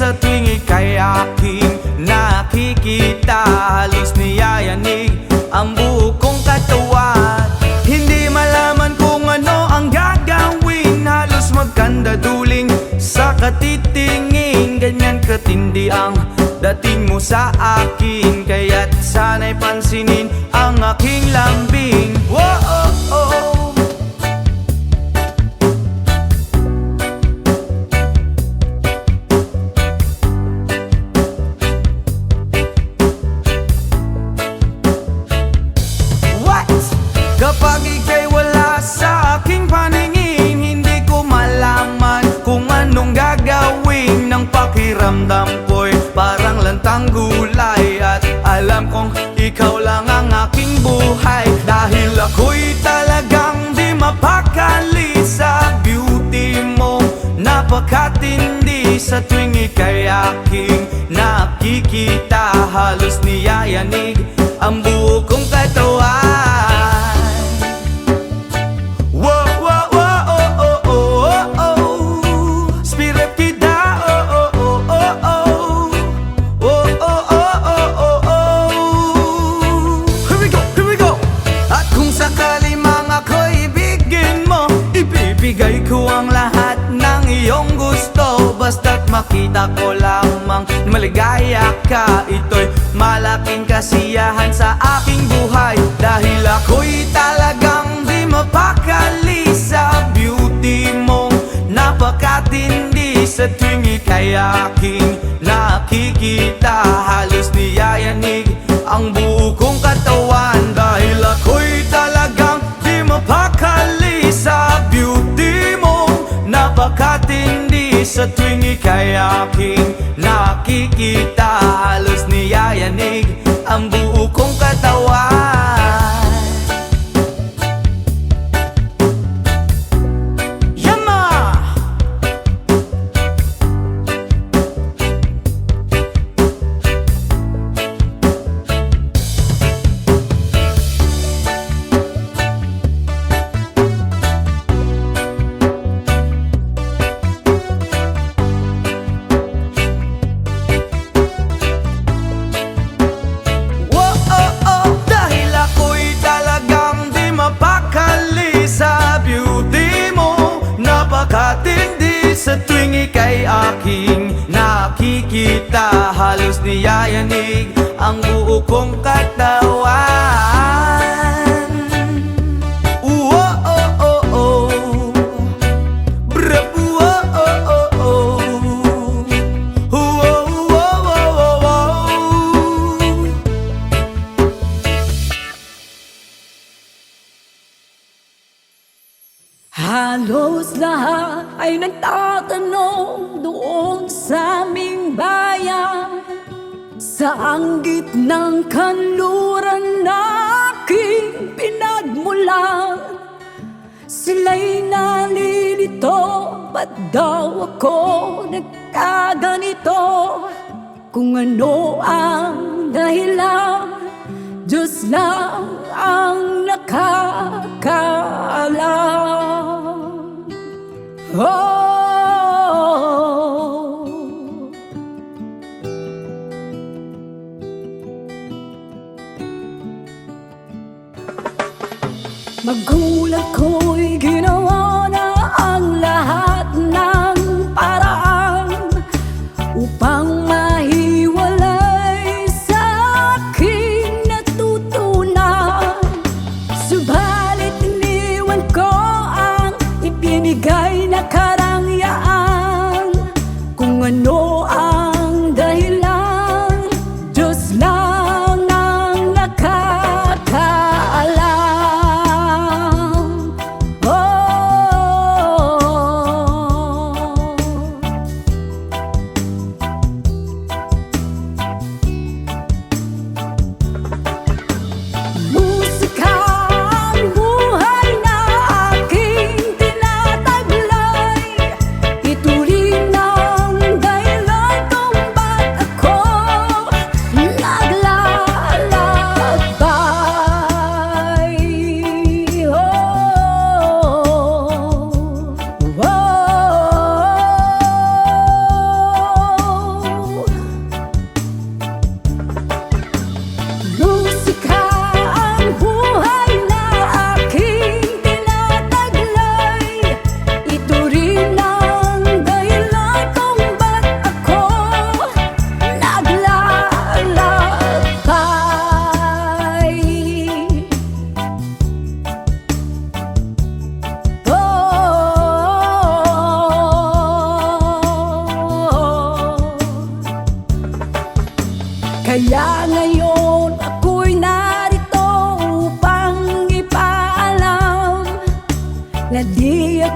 sa tuwing ika'y aking nakikita. Halos niyayanig ang buo kong katawan. Hindi malaman kung ano ang gagawin, halos magkandaduling sa katitingin. Ganyan katindi ang dating mo sa akin, kaya't sana'y pansinin ang aking lambing. Whoa, oh, oh. Kapag ika'y wala sa aking paningin, hindi ko malaman kung anong gagawin. Ng pakiramdam ko'y parang lantang gulay, at alam kong ikaw lang ang aking buhay. Dahil ako'y talagang di mapakali sa beauty mo, napakatindi. Sa tuwing ika'y aking nakikita, halos niyayanig ang buo kong katawan. Ibigay ko ang lahat ng iyong gusto, basta't makita ko lamang maligaya ka. Ito'y malaking kasiyahan sa aking buhay, dahil ako'y talagang di mapakali sa beauty mong napakatindi. Sa tuwing ika'y aking nakikita, halos niyayanig ang buo kong katawan. Dahil ako'y talagang di mapakali sa beauty mo, napakatindi. Sa tuwing ika'y aking nakikita, halos niyayanig ang buo kong katawan. Yama! Napakatindi. Sa tuwing ika'y aking nakikita, halos niyayanig ang buo kong katawan. Oh, oh, oh, oh. Brap, oh, oh, oh, oh. Oh, oh, oh, oh, oh. Halos lahat ay nagtatanong doon sa aming bayan, saang gitnang kanluran na aking pinagmulan. Sila'y nalilito, ba't daw ako nagkaganito? Kung ano ang dahilan, Diyos lang ang nakakaalam. Oh, magulat ko'y ginawa na ang lahat ng paraan upang mahiwalay sa aking natutunan. Subalit iniwan ko ang ibinigay na karangyaan. Kung ano ang dahilan, Diyos lang ang nakakaalam. Oh,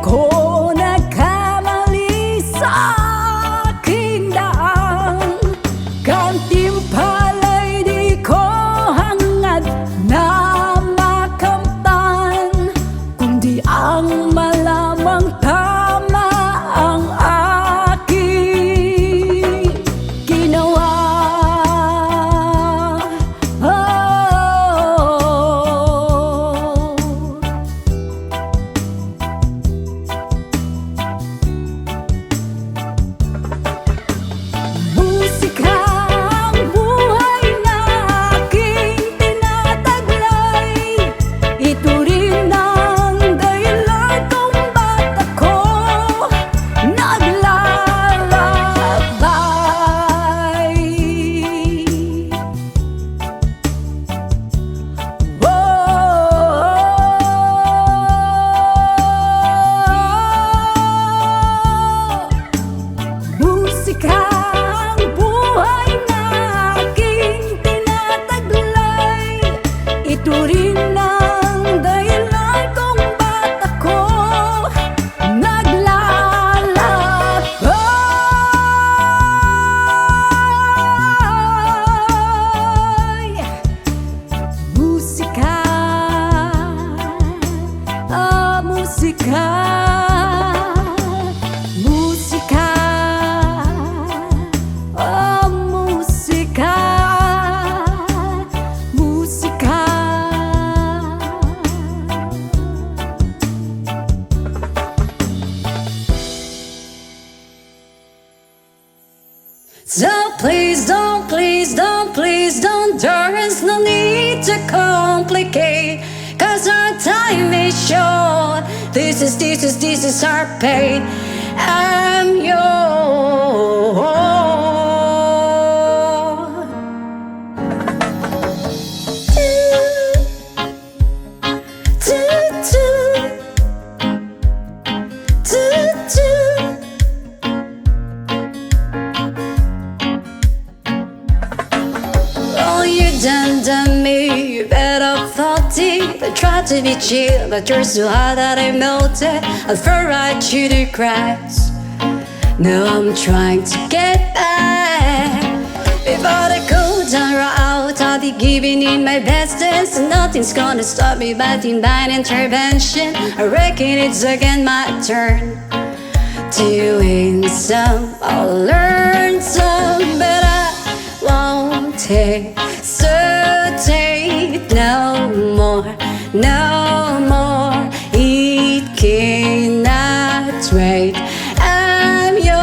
ko nagkamali sa aking daan. Gantimpala'y di ko hangad na makamtan, kundi ang malamang tama ang aking ginawa. Musika ang buhay na aking tinataglay. Ito rin ang dahilan kung ba't ako naglalakbay. Musika ang buhay na aking tinataglay. Ito rin ang dahilan kung ba't ako naglalakbay. Musika, musika, musika, musika, musika. So please don't, please don't, please don't. There is no need to complicate, 'cause our time is short. This is our pain. I'm yours. Do, do, do, do. Oh, you done me, you better thought deep. I tried to be chill, but you're so hot that I melted. I fell right through the cracks. Now I'm trying to get back. Before the cold down out, I'll be giving in my best dance, and nothing's gonna stop me but divine intervention. I reckon it's again my turn to win some, I'll learn some, but I won't hesitate no more, no more. It cannot wait. I'm yours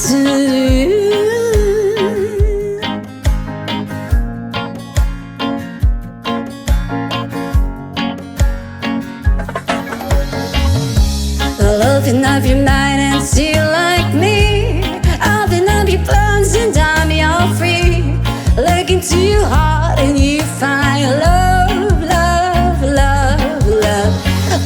to the loving of your mind and see like me. I'll be not your plans and I'm your free. Look into your heart and you find love, love, love, love.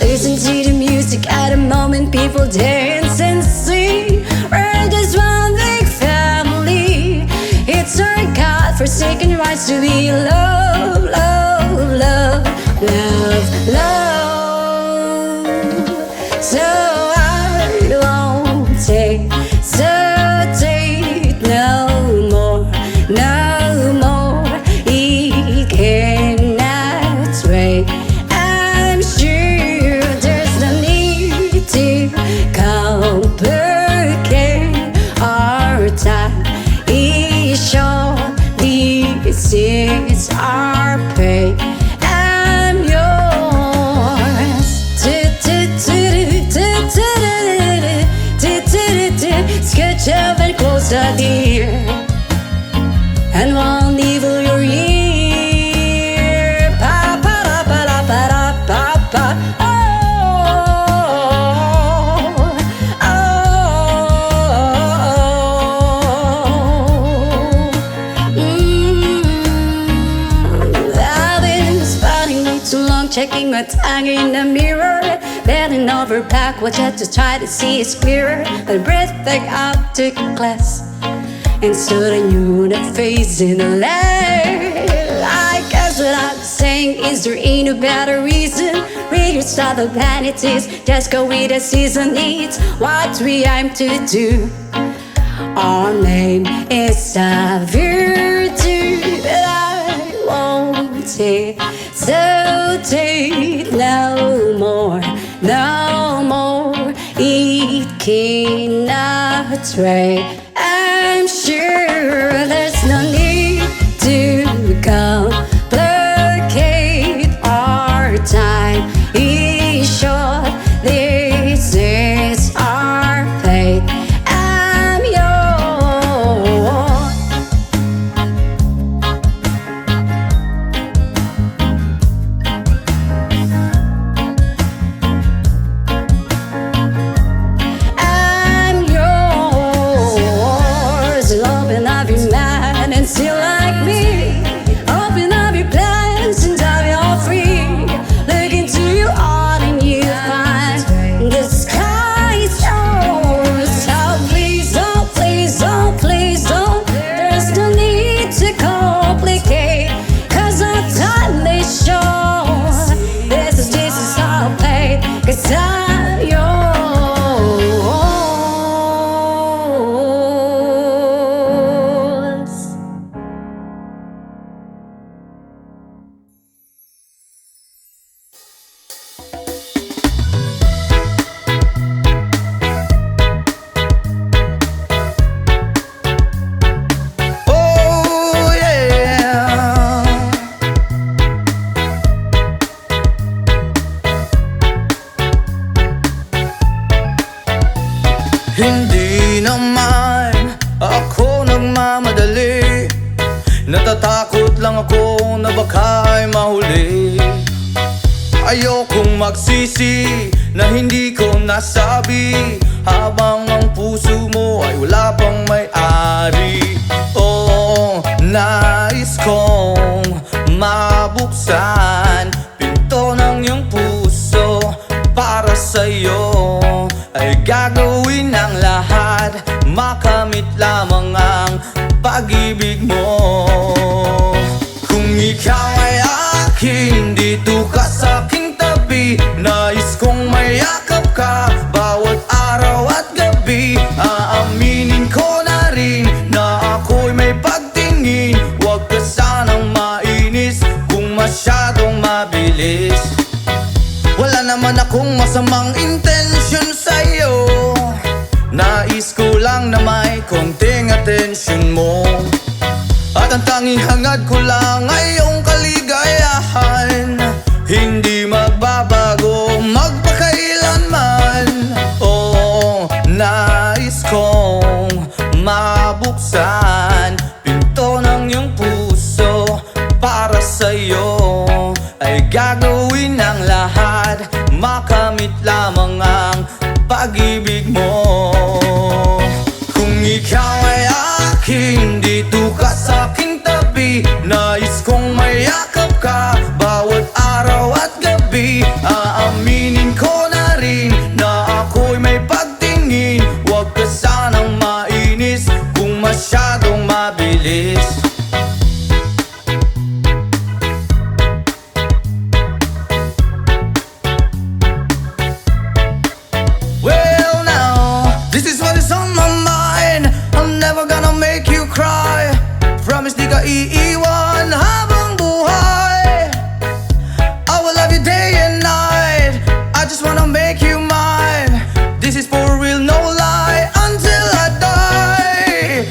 Listen to the music at the moment, people dance and sing. We're just one big family. It's our God-forsaken rights to be love, love, love, love, love. So I won't hesitate no more, no more. It cannot wait. I'm sure there's no need to complicate our time. It's short, this is our pay. I'm yours. Sketch up and closer, dear, and won't evil your ear. Pa pa da pa da pa da pa pa. Oh, I've been spotting way too long, checking my tongue in the mirror. Bending over backwards just to try to see it's clearer. My breath back up to class, and stood a new face in the light. I guess what I'm saying. think is there ain't a better reason? Read your style of vanities, just go with the season needs. What we aim to do, our name is a virtue that I won't hesitate no more, no more. It cannot stray. I'm sure there's no need to complicate our time. Is short, this is our fate. I'm yours. I'm yours. Open up your mind and see like me. Open up your plans and dive you're free. Look into your heart and you find the sky is yours. So please don't, please don't, please don't. There's no need to complicate, 'cause our time is short. This is our fate, 'cause I'm yours. Oh yeah. Hindi naman ako nagmamadali, natatakot lang ako na baka ay mahuli. Ayokong magsisi na hindi ko nasabi, habang ang puso mo ay wala pang may-ari. Oh, nais kong mabuksan pinto ng iyong puso para sa'yo. Ay gagawin ang lahat, makamit lamang ang pag-ibig mo. Kung ikaw ay akin, dito ka sa aking tabi. Nais kong mayakap ka bawat araw at gabi. Aaminin ko na rin na ako'y may pagtingin. Huwag ka sanang mainis kung masyadong mabilis. Wala naman akong masamang intensyon sa'yo. Nais ko lang na may konting atensyon mo. At ang tanging hangad ko lang ay iyong kaligayahan. Hindi magbabago magpakailanman. Oh, nais kong mabuksan pinto ng iyong puso para sa'yo. Ay gagawin ang lahat, makamit lamang ang pag-ibig mo. Kung ikaw ay akin, dito ka sa aking tabi. Nais kong mayakap ka bawat araw at gabi. Aaminin ko na rin na ako'y may pagtingin. Huwag ka sanang mainis kung masyadong mabilis. Well now, this is what is on my mind. I'm never gonna make you cry. Promise di ka iiwan habang buhay. I will love you day and night. I just wanna make you mine. This is for real, no lie, until I die.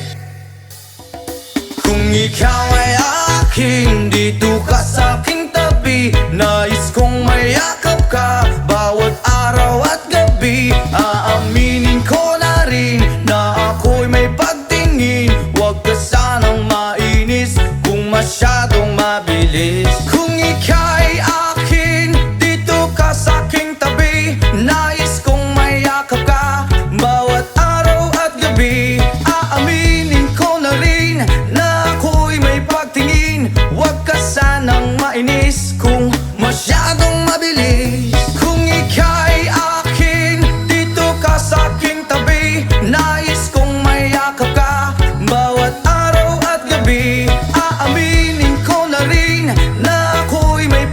Kung ikaw ay akin, dito ka sa aking tabi. Nais kong mayakap ka bawat araw at gabi. Aaminin ko na rin na ako'y may pagtingin. Huwag ka sanang mainis kung masyadong mabilis. Kung ika'y akin, dito ka sa aking tabi. Nais kong mayakap ka bawat araw at gabi. Aaminin ko na rin na ako'y may pagtingin. Huwag ka sanang mainis kung masyadong mabilis. Kung ika'y akin, dito ka sa aking tabi. Nais kong mayakap ka bawat araw at gabi. Aaminin ko na rin na ako'y may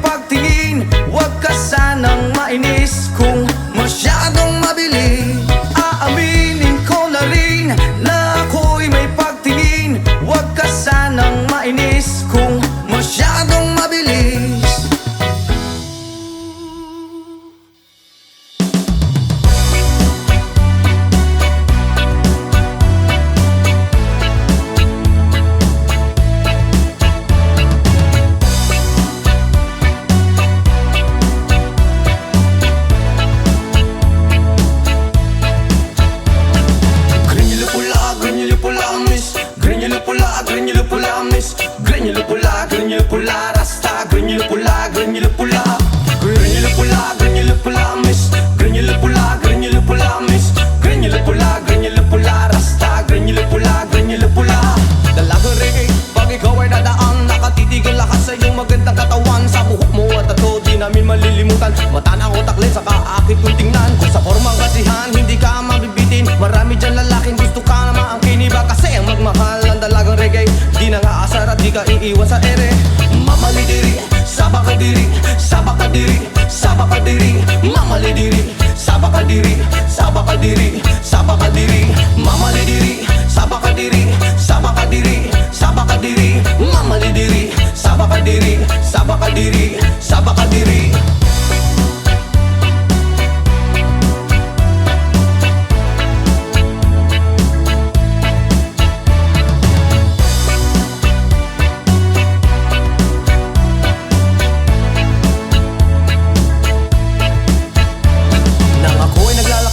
pula, rasta, granule pula, granule pula. Granule pula, granule pula, miss. Granule pula, granule pula, miss. Granule pula, granule pula, rasta, granule pula, granule pula. Dalagang reggae, pag ikaw ay dadaan, nakatitig ang lakas sa iyong magandang katawan. Sa buhok mo at tato, di namin malilimutan. Mata na utak lens, saka akit kung tingnan. Kung sa formang kasihan, hindi ka mabibitin. Marami dyan lalaking gusto ka na maangkin. Iba kasi ang magmahal ng dalagang reggae. Di na nga asar at di ka iiwan sa ere. Mamalidiri, sabakadiri, sabakadiri, sabakadiri. Mamalidiri, sabakadiri, sabakadiri, sabakadiri. Mamalidiri, sabakadiri, sabakadiri, sabakadiri. Mamalidiri, sabakadiri, sabakadiri, sabakadiri.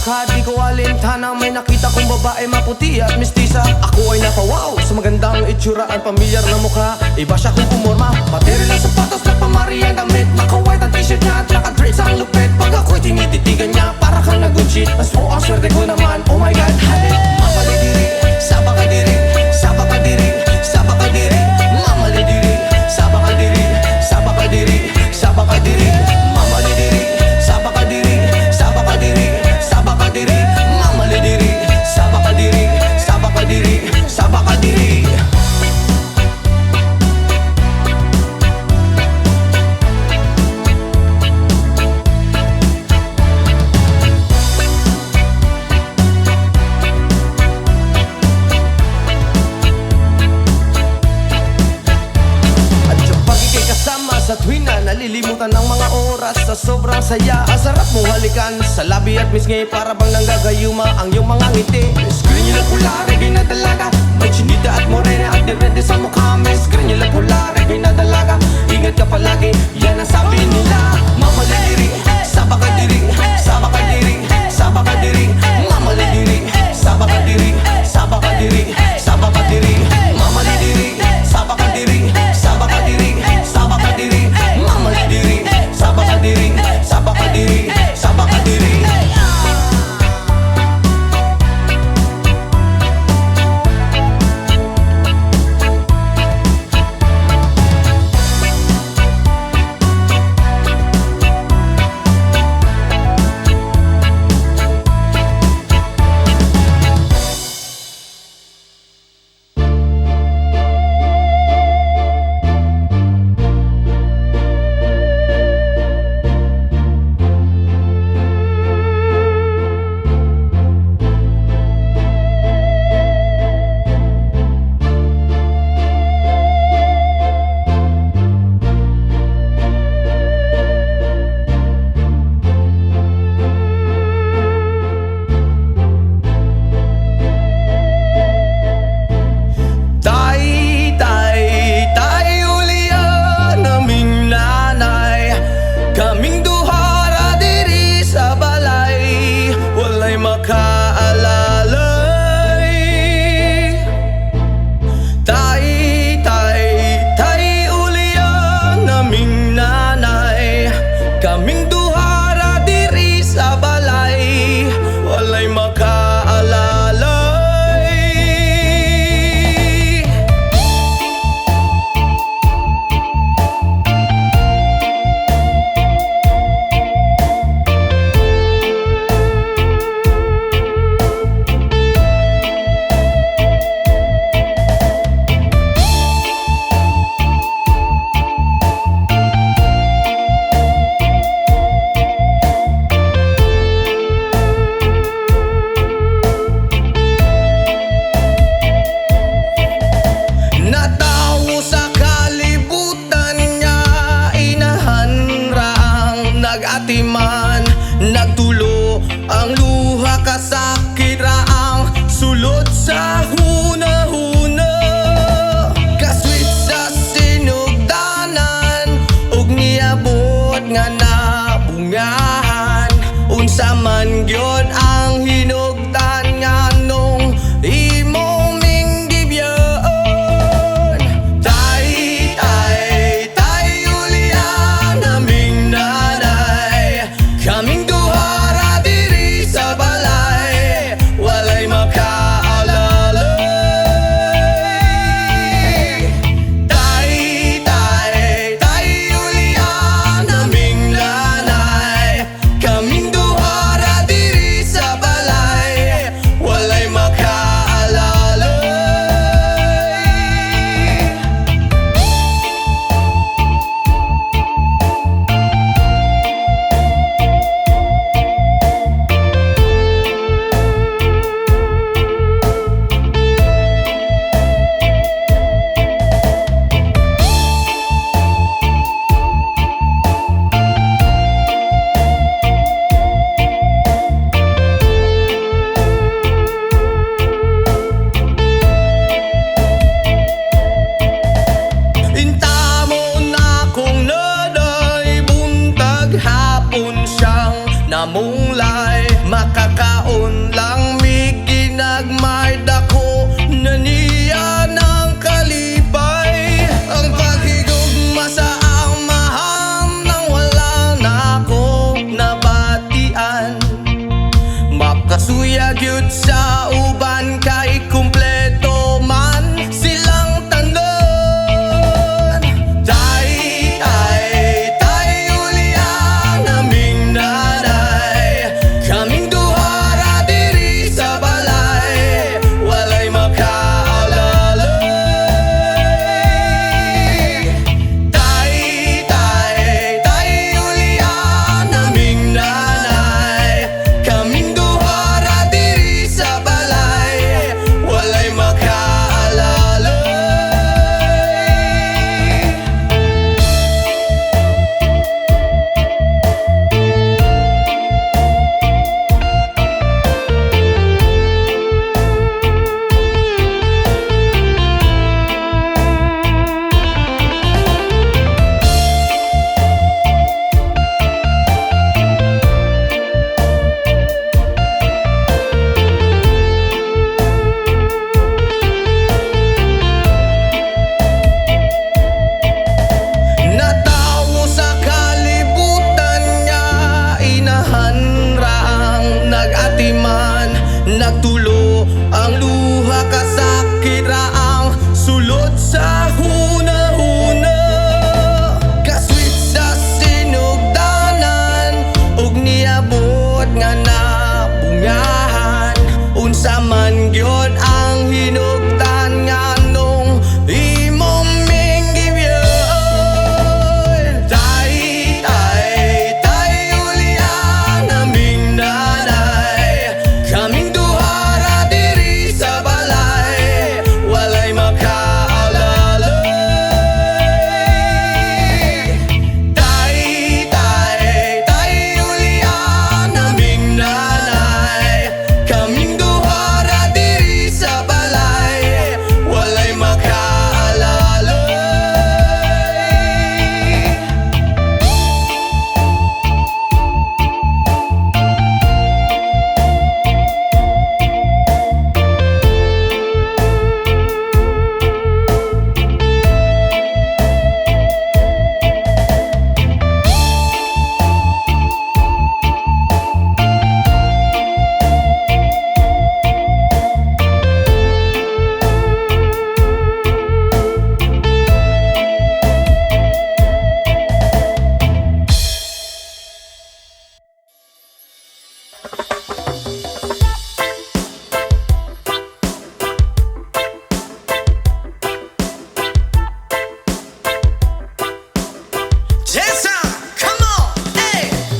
Di ko alintana, may nakita kong babae maputi at mestiza. Ako ay napawaw sa magandang itsura at pamilyar na mukha. Iba siya kung pumorma, material ng sapatos na pamari ang damit. Naka-white ang t-shirt niya at naka-dreads ang lupit. Pag ako'y tinititigan niya, para kang nag-good shit. Mas po ang swerte ko naman, oh my god, halit. Mamalidiri, sabakadiri, sabakadiri, sabakadiri. Mamalidiri, sabakadiri, sabakadiri, sabakadiri. Mamalidiri, sabakadiri, sabakadiri, sabakadiri. Mamalidiri, sabakadiri, sabakadiri, sabakadiri. Sa tuwing na nalilimutan ng mga oras sa sobrang saya. Ang sarap mo halikan sa labi at misngi, para bang nanggagayuma ang iyong mga ngiti. Screen nila pula, reggae na dalaga, may chinita at morena at direte sa mukha. Screen nila pula, reggae na dalaga, ingat ka palagi, yan ang sabi nila. Mamalidiri, sabakadiri, sabakadiri, sabakadiri. Mamalidiri, sabakadiri, sabakadiri, sabakadiri. Mamalidiri, sabakadiri, sabakadiri, sabakadiri. Mamalidiri, sabakadiri, sabakadiri, sabakadiri.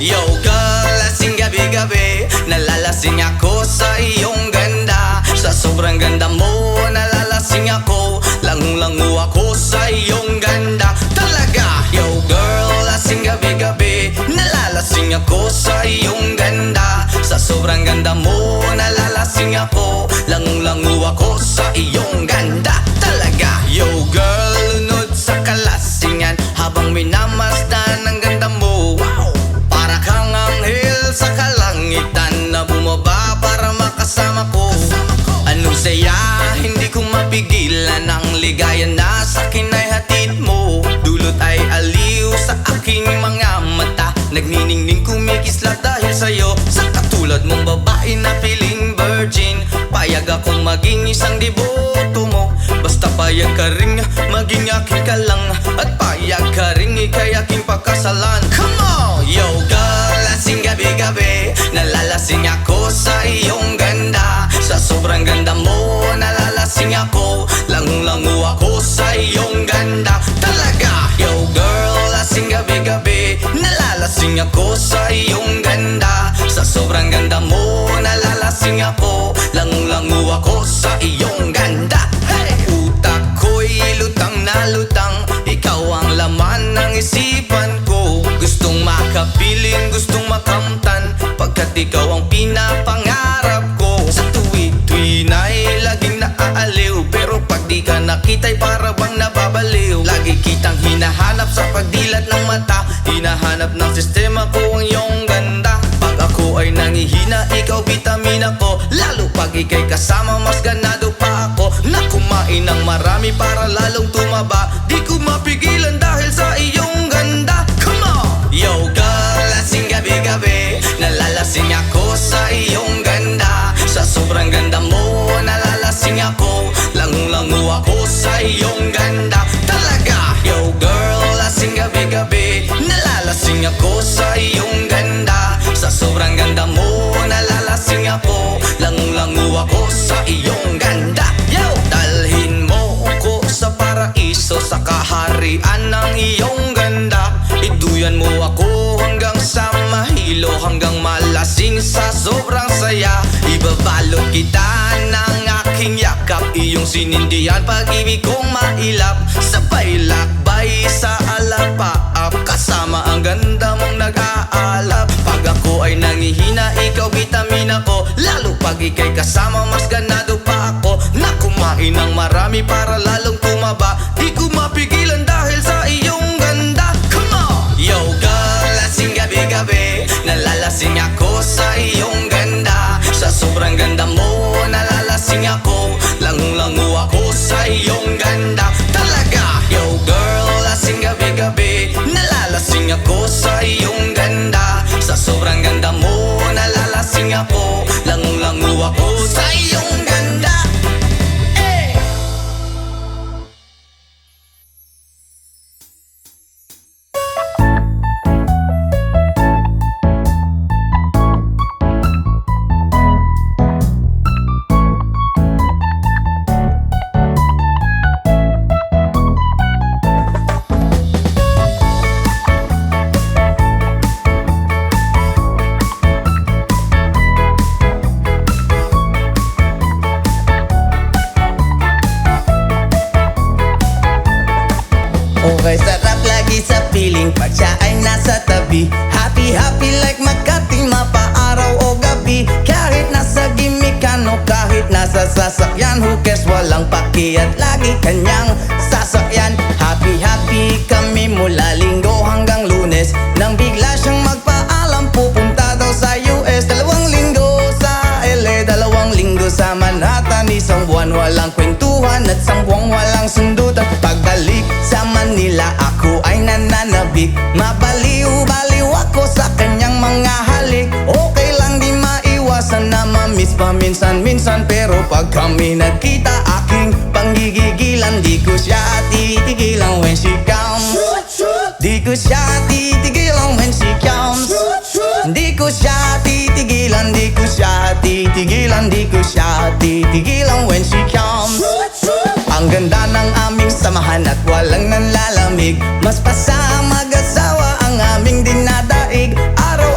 Yo girl, lasing gabi-gabi, nalalasing ako sa iyong ganda. Sa sobrang ganda mo, nalalasing ako, langung-langu ako sa iyong ganda. Talaga, yo girl, lasing gabi-gabi, nalalasing ako sa iyong ganda. Sa sobrang ganda mo, nalalasing ako, langung-langu ako sa iyong ganda. Talaga, yo girl, lunod sa kalasingan habang minamasdan ang ganda mo. Wow! Para kang anghel sa kalangitan na bumaba para makasama ko. Anong saya, hindi ko mapigilan ang ligaya na sa akin ay hatid mo. Dulot ay aliw sa aking mga mata, nagniningning kumikislat dahil sa'yo. Sa katulad mong babae na feeling virgin, payag akong maging isang deboto mo. Basta payag ka rin maging akin ka lang, at payag ka rin ikay aking pagkasalan. Come on! Yo girl, lasing gabi-gabi, nalalasing ako sa iyong ganda. Sa sobrang ganda mo, nalalasing ako, langung-langu ako sa iyong ganda. Talaga, yo girl, lasing gabi-gabi, nalalasing ako sa iyong ganda. Sa sobrang ganda mo, nalalasing ako, langung-langu ako sa iyong ganda. Hey! Utak ko'y lutang na lutang, ikaw ang laman ng isipan ko. Gustong makapiling, gustong makamtan, pagkat ikaw ang pinapangarap ko. Sa tuwi-tuwi na'y laging naaaliw, pero pag di ka nakita'y para bang nababaliw. Lagi kitang hinahanap sa pagdilat ng mata, hinahanap ng sistema ko ang iyong ganda. Pag ako ay nangihina, ikaw vitamina ko, lalo pag ika'y kasama mas ganado pa ako. Na kumain ng marami para lalong tumaba, di ko mapigilan dahil sa iyong ganda. Come on! Yo girl, lasing gabi-gabi, nalalasing ako sa iyong ganda. Sa sobrang ganda mo, nalalasing ako, langung-langu ako sa iyong ganda. Talaga, yo girl, lasing gabi-gabi, nalalasing ako sa iyong ganda. Sa sobrang ganda mo, nalalasing ako, langung-langu ako sa iyong ganda. Yo! Dalhin mo ko sa paraiso, sa kaharian ng iyong ganda. Iduyan mo ako hanggang sa mahilo, hanggang malasing sa sobrang saya. Ibabalot kita ng aking yakap, iyong sinindihan pag-ibig kong mailap. Sabay lakbay sa alapaap, kasama ang ganda mong nag-aalap. Pag ako ay nangihina, ikaw vitamina ko, lalo pag ika'y kasama mas ganado pa ako. Na kumain ng marami para lalong tumaba, di ko mapigilan dahil sa iyong ganda. Come on! Yo girl, lasing gabi-gabi, nalalasing ako sa iyong ganda. Sa sobrang ganda mo, nalalasing ako, langung-langu ako sa iyong ganda. Talaga, yo girl, lasing gabi-gabi, nalalasing ako sa iyong ganda. Sa sobrang ganda mo, nalalasing ako, langung-langu ako sa iyong ganda. Okay, sarap lagi sa piling pag siya ay nasa tabi. Happy like Makati, mapaaraw o gabi. Kahit nasa gimikan o kahit nasa sasakyan, who cares, walang pakiat, lagi kanyang sasakyan. Happy kami mula Linggo hanggang Lunes, nang bigla siyang magpaalam pupunta daw sa US. 2 linggo sa LA, 2 linggo sa Manhattan, isang buwan walang kwentuhan at 1 buwang walang sundutan. Pagbalik sa Manila, ako ay nananabik, mabaliw-baliw ako sa kanyang mga halik. Okay lang di maiwasan na ma-miss paminsan-minsan, pero pag kami nagkita, aking panggigigilan. Di ko siya titigilan when she comes, di ko siya titigilan when she comes. Di ko siya titigilan, di ko siya titigilan, di ko siya titigilan when she comes. Ang ganda ng aming samahan at walang nanlalamig, mas pasang mag-asawa ang aming dinadaig. Araw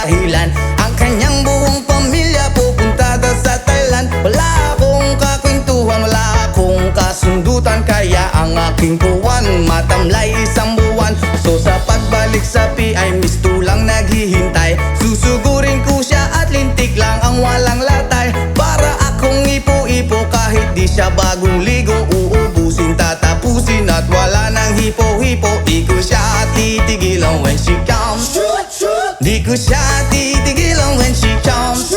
dahilan. Ang kanyang buong pamilya pupunta daw sa Thailand. Wala akong kakwentuhan, wala akong kasundutan, kaya ang aking buwan matamlay isang buwan. So sa pagbalik sa PI, misto lang naghihintay. Susugurin ko siya at lintik lang ang walang latay. Para akong ipo-ipo kahit di siya bagong ligo. Uubusin, tatapusin at wala nang hipo-hipo. Di ko siya titigilan when she comes. Di ko siya titigilan when she comes.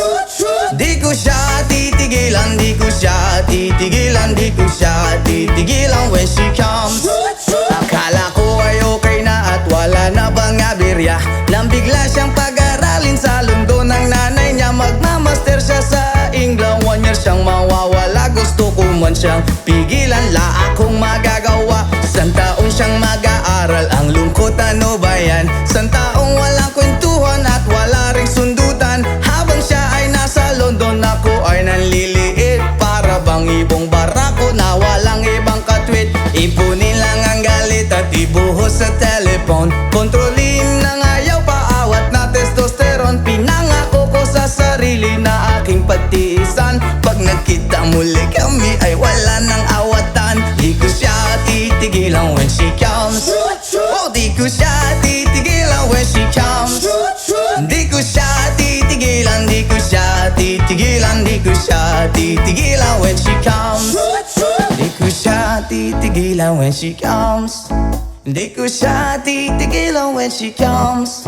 Di ko siya titigilan, di ko siya titigilan, di ko siya titigilan when she comes. Akala ko ay okay na at wala na bang aberya, nang bigla siyang pag-aralin sa London ng nanay niya. Magmamaster siya sa England, 1 year siyang mawawala. Gusto ko man siyang pigilan, la akong magagawa. Isang taon siyang mag-aaral, ang lungkot ano ba yan? Isang taong walang kwentuhan at wala ring sundutan. Habang siya ay nasa London, ako ay nanliliit. Para bang ibong barako na walang ibang katwit. Ipunin lang ang galit at ibuhos sa telepon. Kontrolin ng ayaw, paawat na testosterone. Pinangako ko sa sarili na aking pagtiisan. Pag nagkita muli kami ay wala nang awatan. Di ko siya titigilan when she comes. Oh, di ko siya titigilan when she comes. Di ko siya titigilan, di ko siya titigilan, di ko siya titigilan when she comes. Di ko siya titigilan when she comes. Di ko siya titigilan when she comes.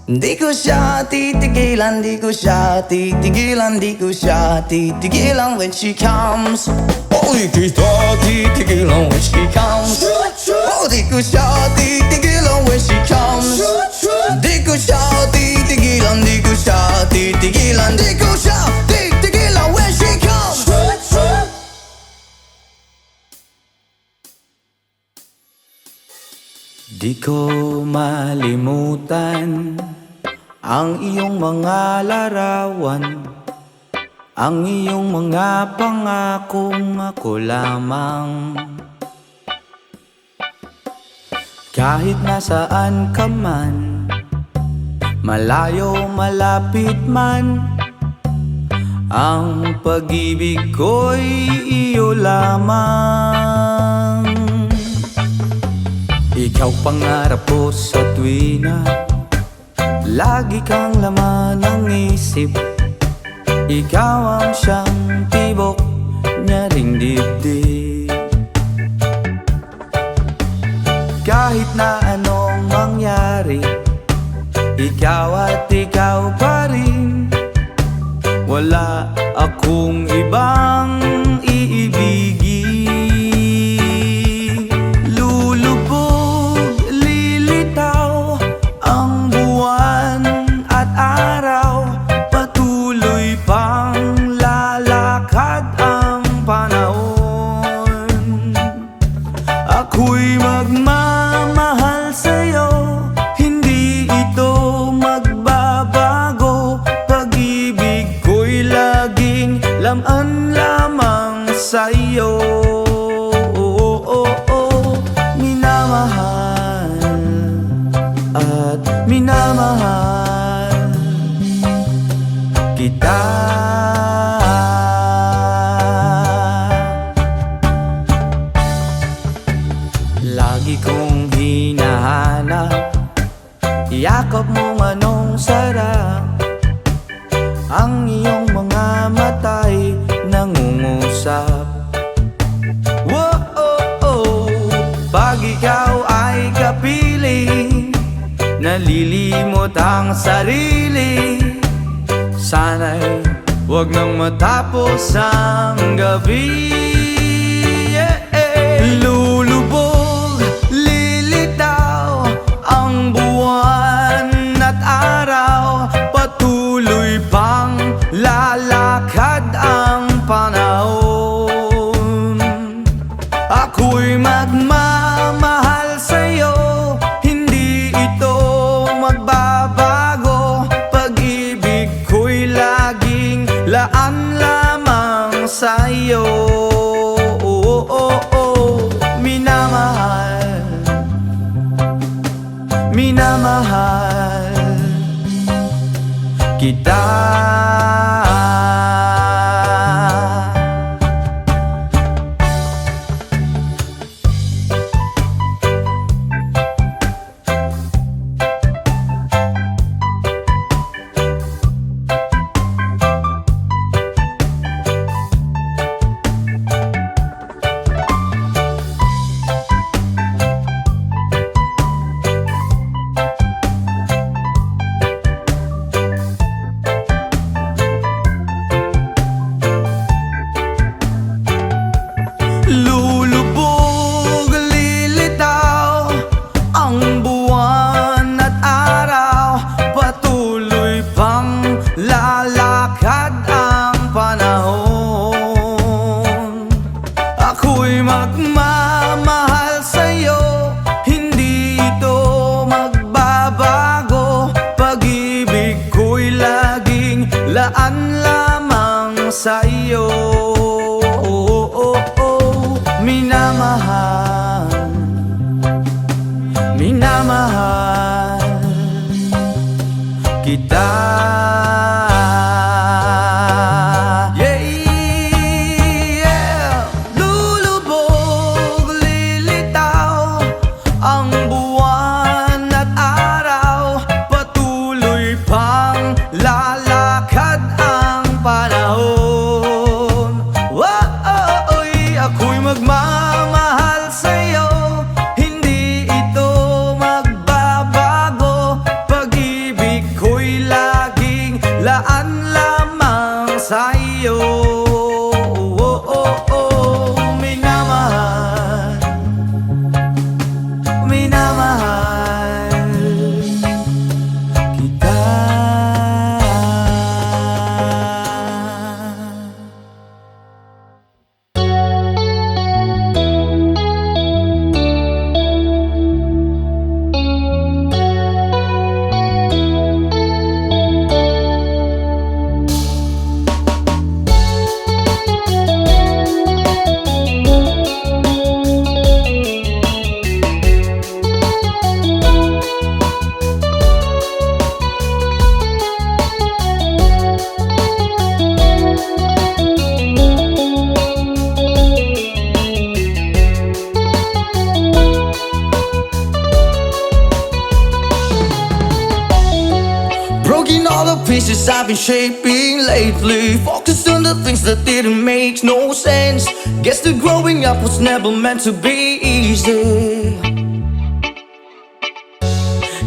Di ko siya titigilan, di ko siya titigilan, di ko siya titigilan when she comes. Oh, di ko siya titigilan when she comes. Oh, di ko siya titigilan when she comes. Di ko siya titigilan, di ko siya titigilan, di ko siya titigilan when she comes. Di ko malimutan ang iyong mga larawan, ang iyong mga pangakong ako lamang. Kahit nasaan ka man, malayo malapit man, ang pag-ibig ko'y iyo lamang. Ikaw pangarap ko sa tuwina, lagi kang laman ng isip. Ikaw ang siyang tibok niya ring dibdib. Kahit na anong mangyari, ikaw at ikaw pa rin. Wala akong ibang iibigin. Ako'y magmamahal sa'yo, hindi ito magbabago. Pag-ibig ko'y laging laman lamang sa'yo. Minamahal at minamahal kita. Lagi kong hinahanap, yakap mo manong sarap. Ang iyong mga mata'y nangungusap. Whoa, pag ikaw ay kapiling, nalilimot ang sarili. Sana'y huwag nang matapos ang gabi. Lulubog, lilitaw ang buwan at araw. Patuloy pang lalakad ang panahon. Ako'y magmamahal sa'yo, hindi ito magbabago. Pag-ibig ko'y laging laan lamang sa'yo. Minamahal, minamahal kita. Lulubog, lilitaw ang buwan at araw, patuloy pang lalakad ang panahon. Ako'y magmamahal sa'yo, hindi ito magbabago. Pag-ibig ko'y laging laan lamang sa'yo. Minamahal, minamahal kita. Yeah, yeah. Lulubog, lilitaw ang buwan at araw, patuloy pang lalakad ang panahon. Ako'y magmamahal sa'yo, hindi ito magbabago. Pag-ibig ko'y laging laan lamang sa'yo. Minamahal, minamahal kita. Broken all the pieces I've been shaping lately, focused on the things that didn't make no sense. Guess that growing up was never meant to be easy.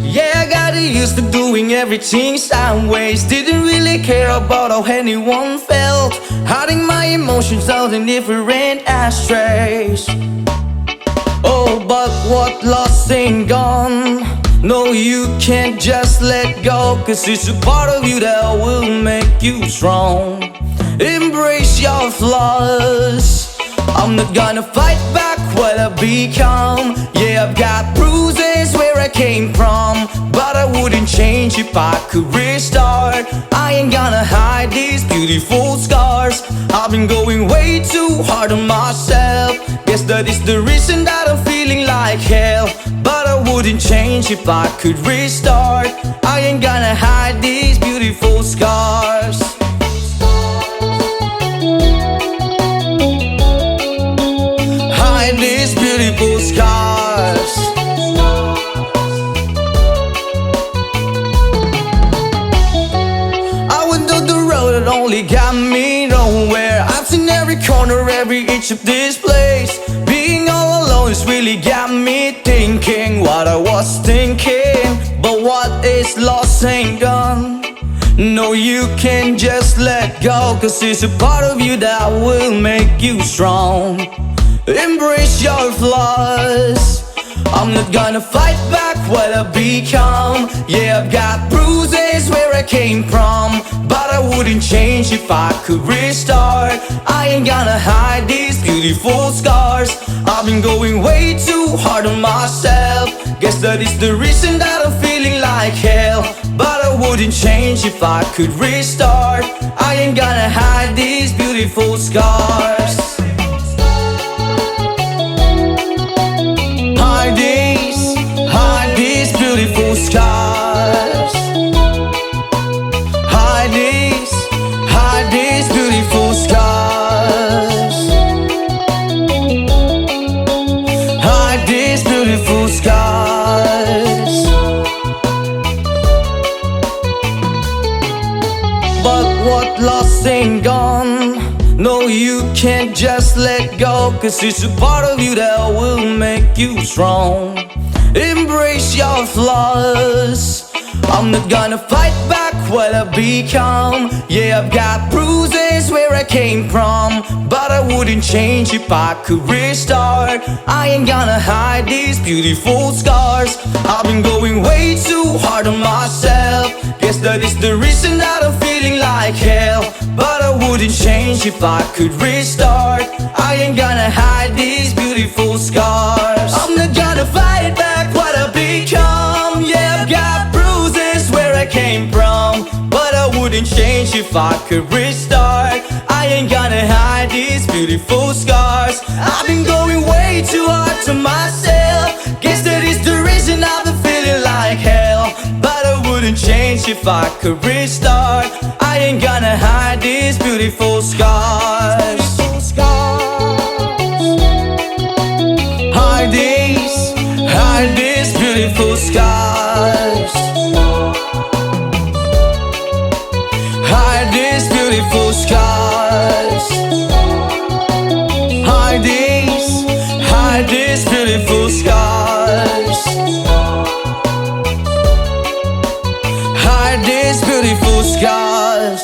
Yeah, I got used to doing everything sideways, didn't really care about how anyone felt, hiding my emotions out in different ashtrays. Oh, but what lost ain't gone. No, you can't just let go, 'cause it's a part of you that will make you strong. Embrace your flaws. I'm not gonna fight back what I've become. Yeah, I've got bruises where I came from, but I wouldn't change if I could restart. I ain't gonna hide these beautiful scars. I've been going way too hard on myself. Guess that is the reason that I'm feeling like hell, but I wouldn't change if I could restart. I ain't gonna hide these beautiful scars. Hide these beautiful scars. I went down the road that only got me nowhere. I've seen every corner, every inch of this place. Being all alone has really got me thinking what I was thinking. But what is lost ain't gone. No, you can't just let go, 'cause it's a part of you that will make you strong. Embrace your flaws. I'm not gonna fight back what I've become. Yeah, I've got bruises where I came from, but I wouldn't change if I could restart. I ain't gonna hide these beautiful scars. I've been going way too hard on myself. Guess that is the reason that I'm feeling like hell, but I wouldn't change if I could restart. I ain't gonna hide these beautiful scars. Hide these beautiful scars. gone. No, you can't just let go, 'cause it's a part of you that will make you strong. Embrace your flaws. I'm not gonna fight back what I become. Yeah, I've got bruises where I came from, but I wouldn't change if I could restart. I ain't gonna hide these beautiful scars. I've been going way too hard on myself. Guess that is the reason that I'm feeling like hell, but I wouldn't change if I could restart. I ain't gonna hide these beautiful scars. I'm not gonna fight back what I become. Yeah, I've got bruises where I came from, but I wouldn't change if I could restart. I ain't gonna hide these beautiful scars. I've been going way too hard to myself. Guess that is the reason I've been feeling like hell, but I wouldn't change if I could restart. I ain't gonna hide these beautiful scars. Hide these beautiful scars. Hide these beautiful scars. Hide these beautiful scars. Hide these beautiful scars.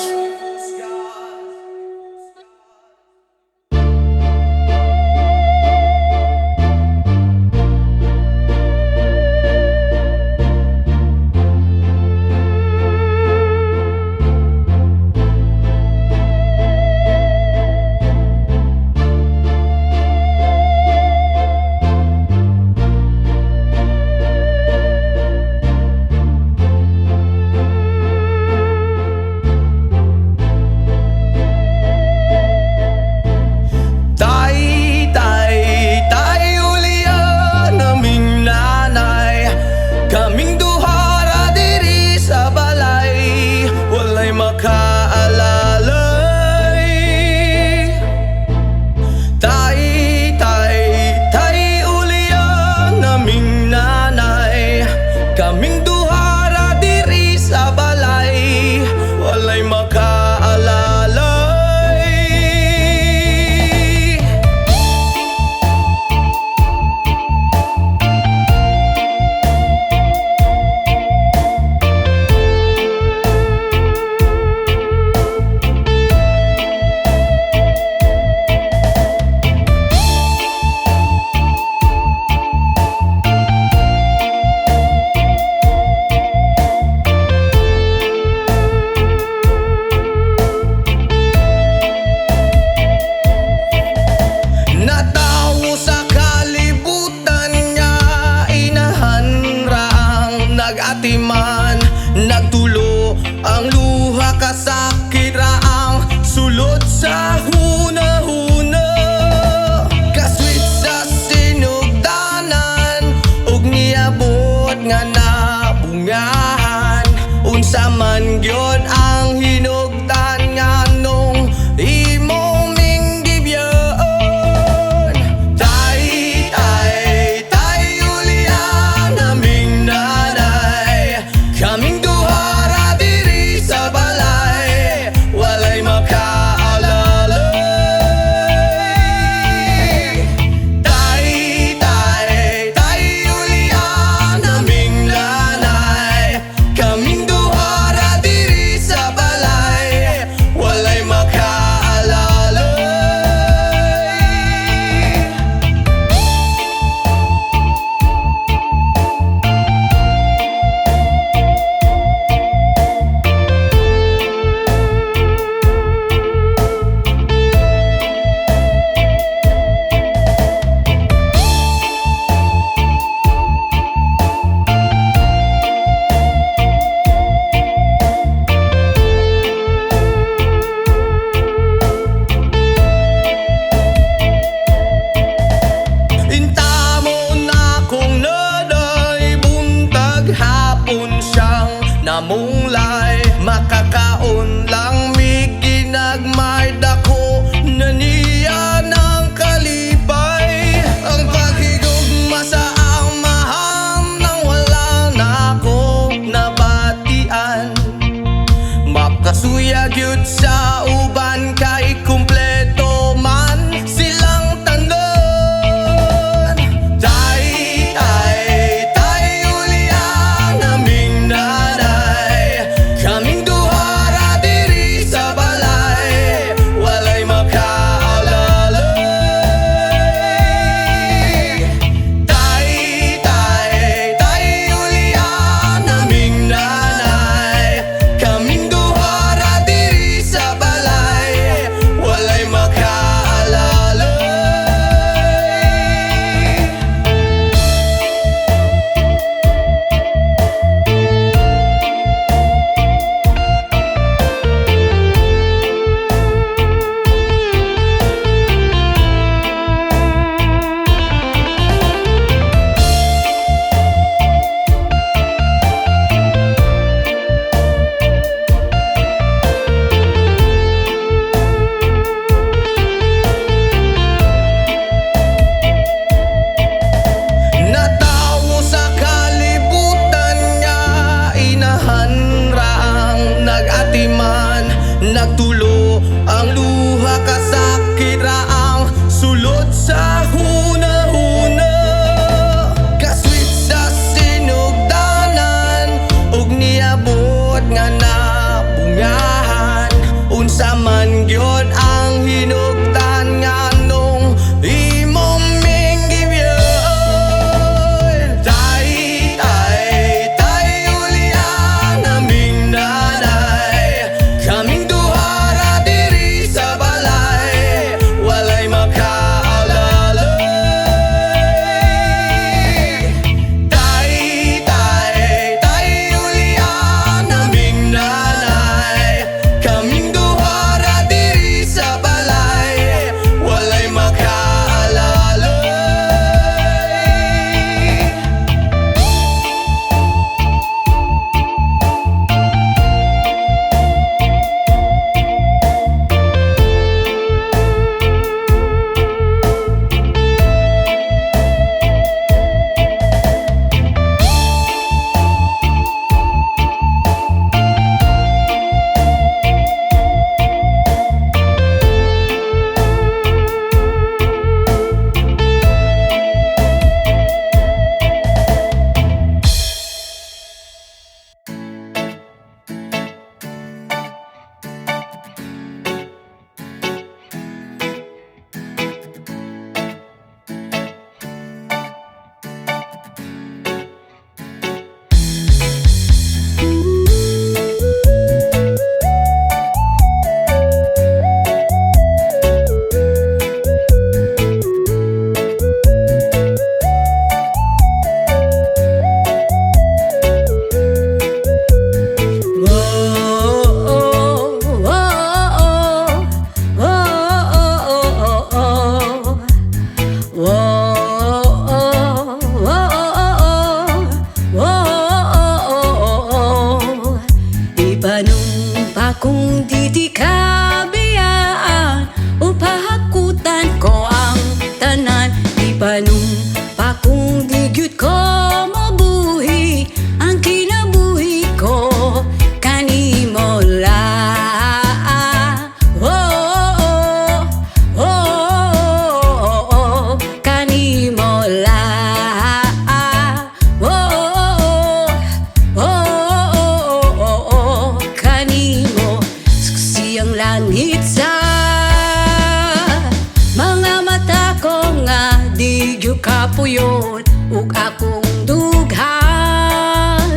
kapuyon ug akong dughan.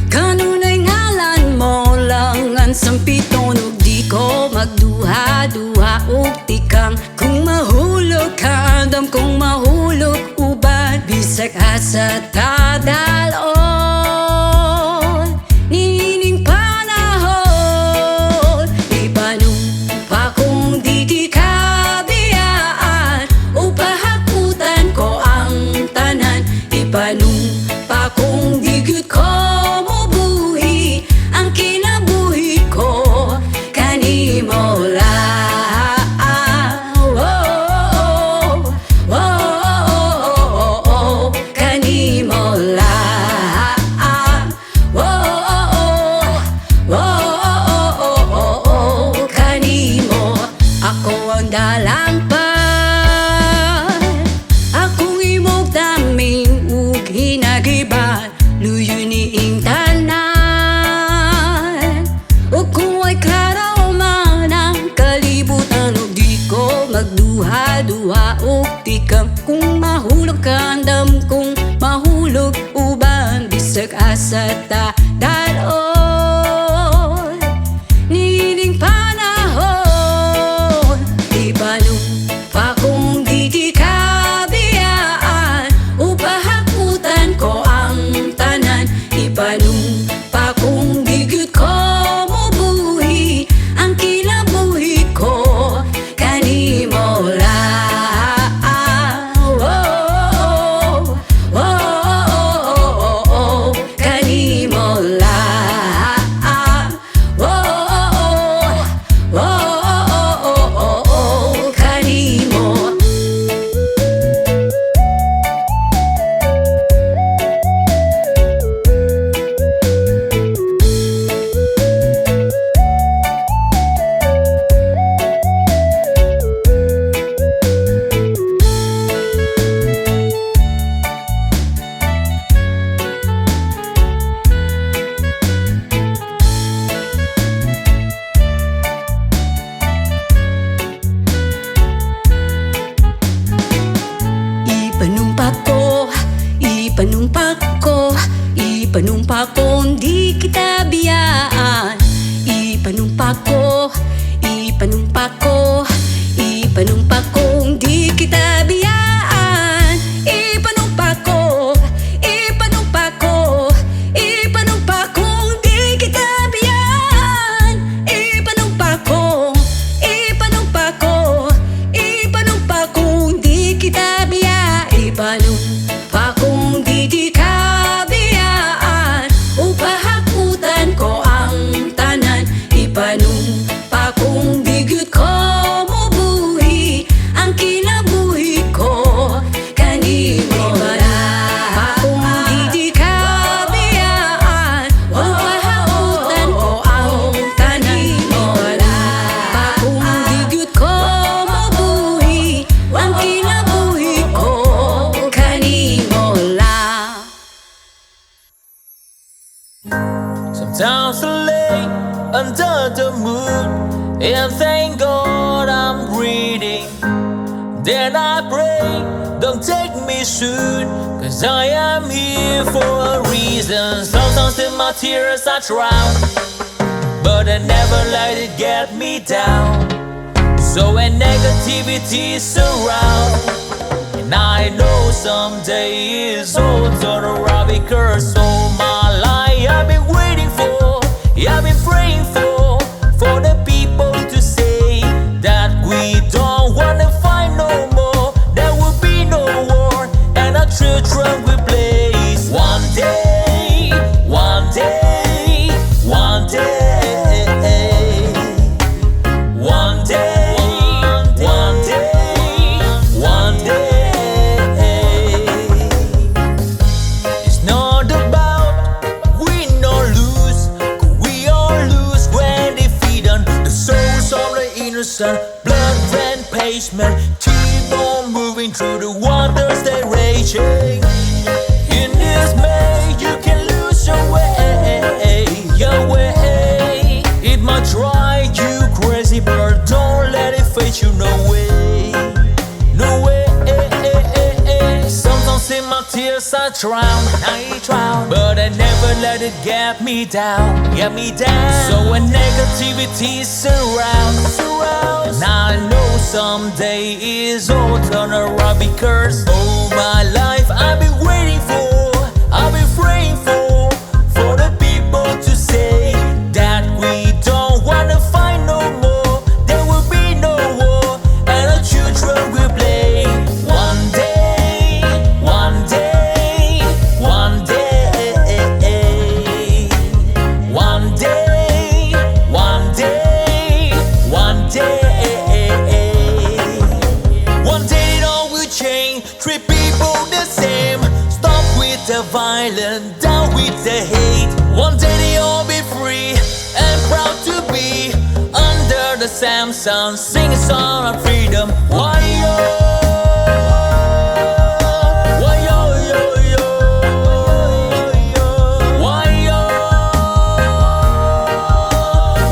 Kanunay ngalan mo langan sampiton ug di ko magduha-duha ug tikang. Kung mahulog ka andam, kung mahulog uban, bisag asa tadalon. Nining panahon ipanong pa kung di kabiyaan, upahakutan ko ang tanan. Ipanong pa kung di gyud ko mobuhi ang kinabuhi ko kanimo lang. Kanimo lang. Kanimo ako ang dalang pa. Akong imong daming ug hinagiban, luyo niing tanan. Ug kung ay klaro man ang kalibutan, ug di ko magduha-duha ug tikam. Kung mahulog ka andam, kung mahulog uban, bisag asa ta daron. Nining panahon ipanong pa kung di kabiyaan, upahakutan ko ang tanan. Ipanong pa kung di gyud ko mobuhi ang kinabuhi ko kanimo lang. Kanimo lang. Kanimo. Ipanumpa ko di kita biyaan. Ipanumpa ko di kita biyaan. Ipanumpa ko di kita biyaan. Ipanumpa ko di kita biyaan. Ipanumpa kong di kabiyaan, upahakutan ko ang tanan. Ipanumpa kong di gyud ko mobuhi ang kinabuhi ko kanimo lang. Kung di kabiyaan, upahakutan ko ang tanan. Ipanumpa kung di gyud ko mobuhi ang kinabuhi ko kanimo lang. Sometimes I lay under the moon and thank God I'm breathing. Then I pray, don't take me soon, cause I am here for a reason. Sometimes in my tears I drown, but I never let it get me down. So when negativity surrounds, and I know someday it's all turn around, because all my life I've been waiting for, I've been praying for the people to say that we don't wanna fight no more. There will be no war, and our children will blaze. One day, one day, one day, one day, one day, one day. It's not about win or lose, 'cause we all lose when defeated. The souls of the innocent, blood red pavement, keep on moving through the waters they raging. In this May, you can lose your way, your way. It might drive you crazy, but don't let it fade you. No way, no way. I drown, but I never let it get me down. So when negativity surrounds, and I know someday is all turn around, because all my life I've been waiting for, I've been praying for the people to say that we don't wanna fight no more. There will be no war, and our children will play. One day, one day, one day, one day, one day, one day. One day it all will change, treat people the same. Stop with the violence, down with the hate. One day they all be free and proud to be under the same sun, sing a song of freedom. Why yo? Why yo yo yo? Why yo?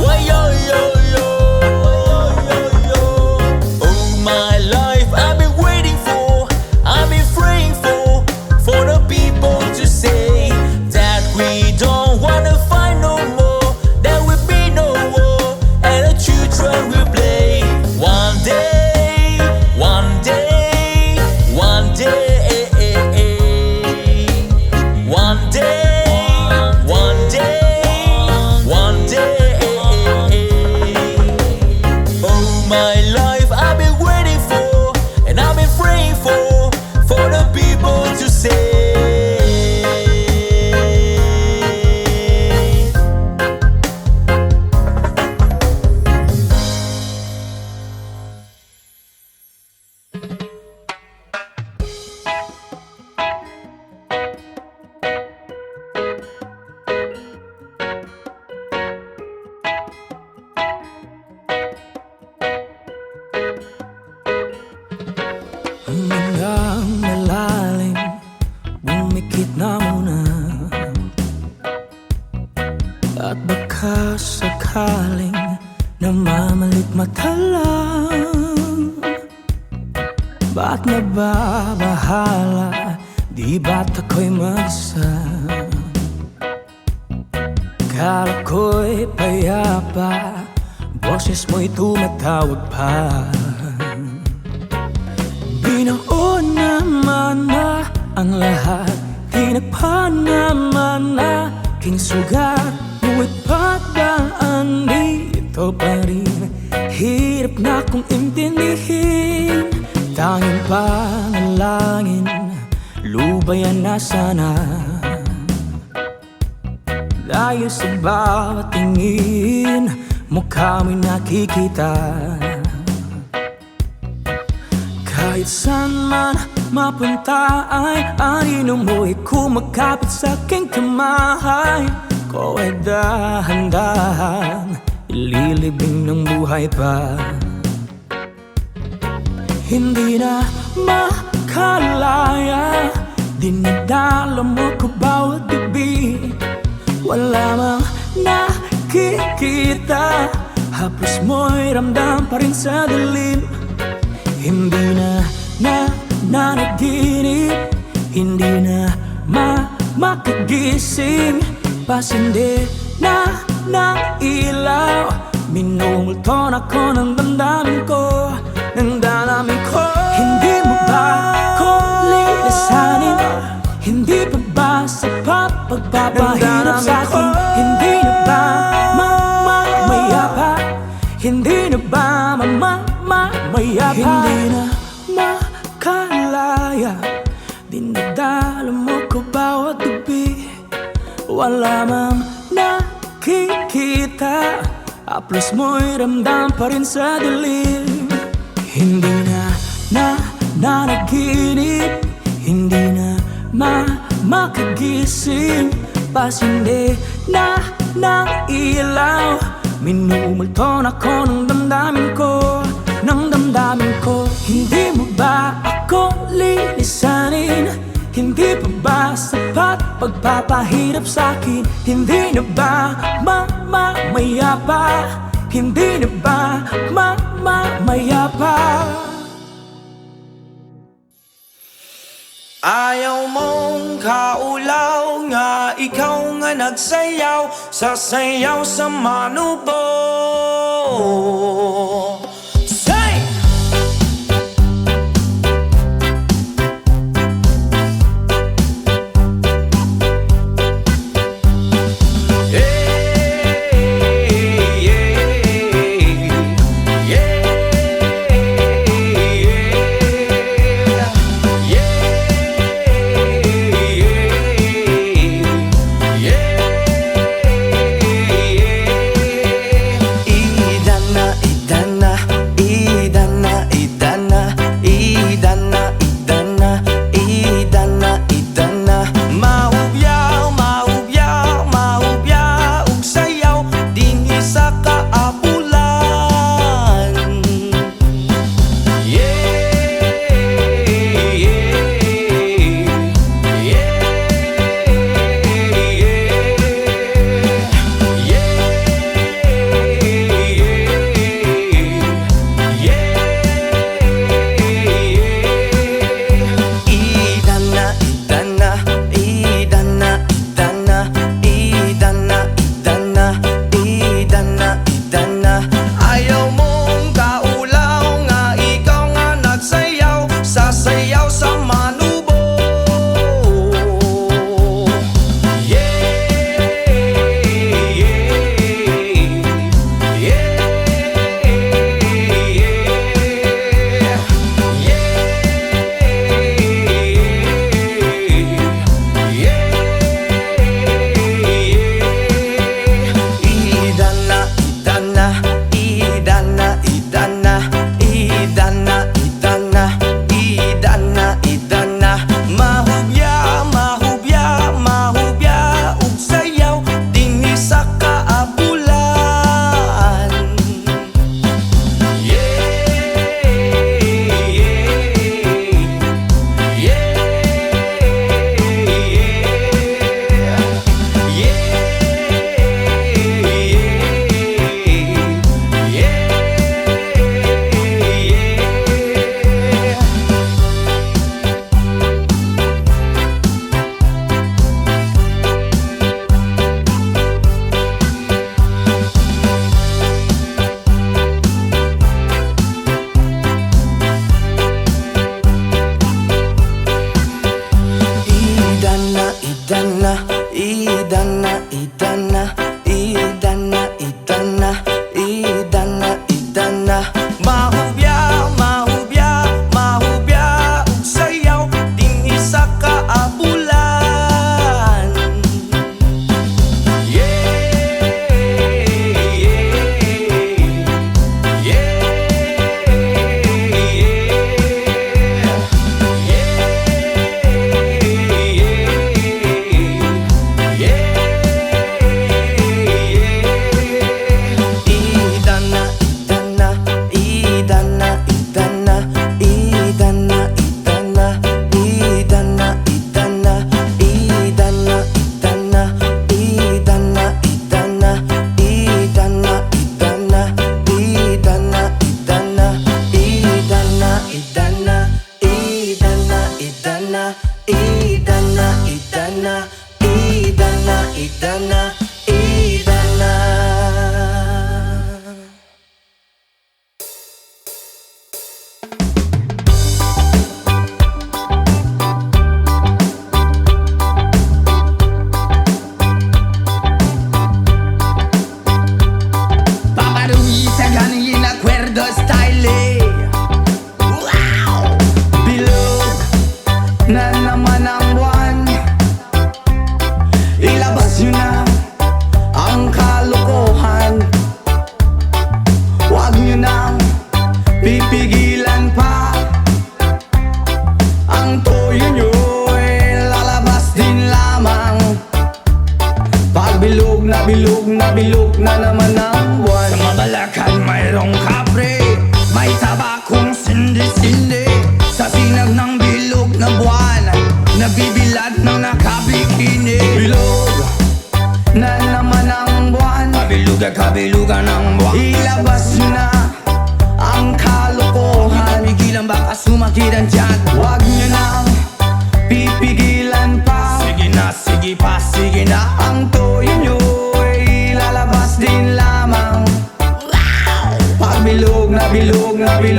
Why yo yo yo? All my life I've been waiting for, I've been praying for the people to say that we don't wanna fight no more. There will be no war, and the children will play. One day, one day, one day, one day, one day, one day. All my life I've been waiting for, and I've been praying for the people to say. Hanggang malalim, bumikit na muna. At baka sakaling namamalit mata lang. Ba't nababahala, di ba't ako'y mag-isa? Kala ko'y payapa, boses mo'y tumatawag pa. Binaon naman na ang lahat, tinagpan naman na aking sugat. Ngunit pagdaan dito pa rin, hirap na kong intindihin. Tanging panalangin, lubayan na sana. Dahil sa bawat tingin, mukha mo'y nakikita. Kahit saan man mapunta ay anino mo'y kumakapit sa aking kamay. Ko ay dahan-dahan ililibing ng buhay pa. Hindi na makalaya, dinadala mo ko bawat gabi. Wala mang nakikita, haplos mo'y ramdam pa rin sa dilim. Hindi na nanaginip, hindi na makagising. Pasindi na ng ilaw, minumulton ako ng damdamin ko, ng damdamin ko. Hindi mo ba ako lilisanin? Hindi pa ba sapat pagpapahirap sa'kin? Hindi na ba mamayapa? Hindi na ba mamayapa? Hindi na makalaya, dinadala mo ko bawat gabi. Wala mang nakikita, haplos mo'y ramdam pa rin sa dilim. Hindi na nanaginip, hindi na makagising. Pasindi na ng ilaw, minumulton ako ng damdamin ko, ng damdamin ko. Hindi mo ba ako lilisanin? Hindi pa ba sapat pagpapahirap sa'kin? Hindi na ba mamayapa? Hindi na ba mamayapa? Ayaw mong kaulaw nga ikaw nga nagsayaw sa sayaw sa manubo. Say! Bilog na naman ang buwan. Sa Mabalacan mayroong kapre, may tabakong sindi-sindi. Sa sinag ng bilog na buwan, nabibilad ng nakabikini. Bilog na naman ang buwan, kabilugan ng buwan. Ilabas nyo na ang kalokohan, pigilan baka sumakit ang tiyan. Huwag nyo nang pipigilan pa.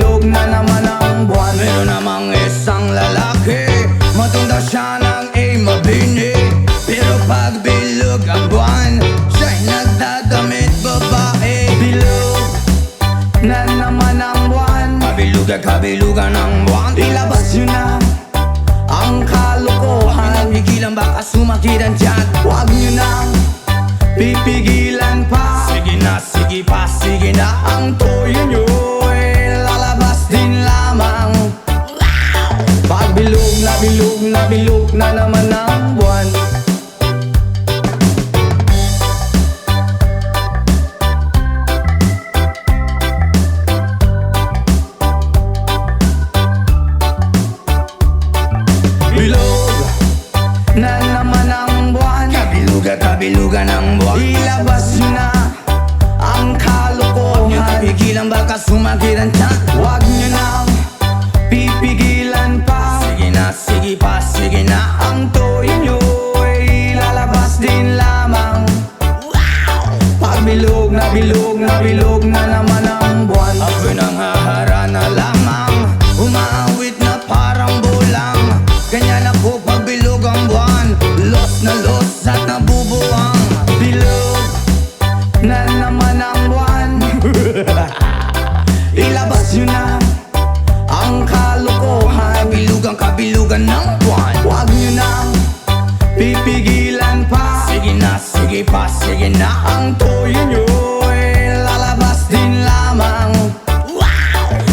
bilog na naman ang buwan. Meron namang isang lalaki, matunda siya ng mabini, pero pag bilog ang buwan, siya'y nagdadamit babae. Bilog na naman ang buwan, mabilog at kabilugan ng buwan. Ilabas yun na ang kalokohan, pigilan baka sumakit ang tiyan. Huwag nyo nang pipigilan pa. Sige na, sige pa, sige na. Ang toyo nyo ay lalabas din lamang. Pag bilog na bilog na bilog na naman ang buwan. Bilog na naman ang buwan, kabilugan ng buwan. Ilabas nyo na ang kalokohan, pigilan baka sumakit ang tiyan. Huwag nyo nang pipigilan pa. Sige na, sige pa, sige na. Ang toyo nyo ay lalabas din lamang. Pag bilog na bilog na bilog na naman ang buwan, ako'y nanghahara na lamang, umaawit na parang bulang. Ganyan ako pag bilog ang buwan, los na los at nabubuwang. Bilog na naman ang buwan. Ilabas yun na ang kalokohan, bilugang kabilugan ng buwan. Huwag nyo nang pipigilan pa. Sige na, sige pa, sige na. Ang toyo nyo ay lalabas din lamang.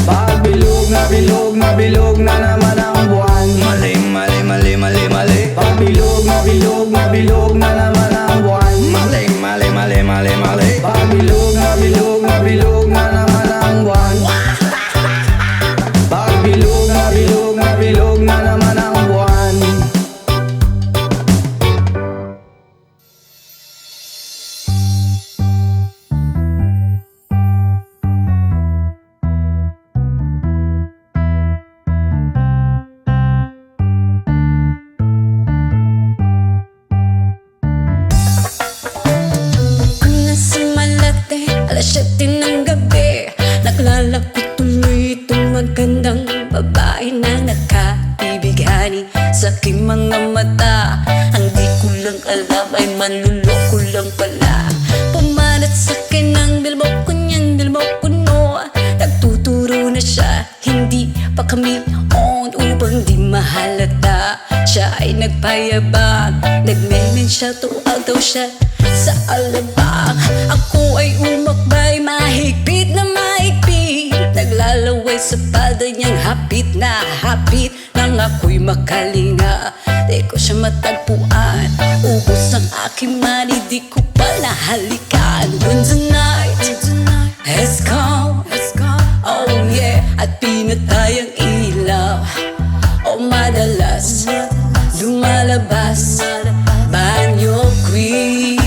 Pag bilog na bilog na bilog na naman ang buwan. Mali, mali, mali, mali, mali. Pag bilog na bilog na bilog na naman ang buwan. Mali, mali, mali, mali, mali. Pag bilog na bilog na bilog na naman ang buwan. Pag bilog na bilog na bilog na naman ang buwan. Nasa Malate, alas 7 ng gabi, naglalakot tuloy itong magandang babae na nakabibighani sa aking mga mata. Ang di ko lang alam ay manluloko lang pala. Pumanat sa akin ang bilbok ko niyan, bilbok ko no. Nagtuturo na siya, hindi pa kami on upang di mahalata. Siya ay nagpayabang, nagmemen siya, tuwag daw siya sa alabang. Ako ay umakbay, mahigpit na mahigpit, naglalaway sa palda niyang hapit na hapit. Nang ako'y makalinga, di ko siya matagpuan. Ubos ang aking money, di ko pa nahalikan. When the night has come, oh yeah, at pinatay ang ilaw, oh madalas lumalabas banyo queen.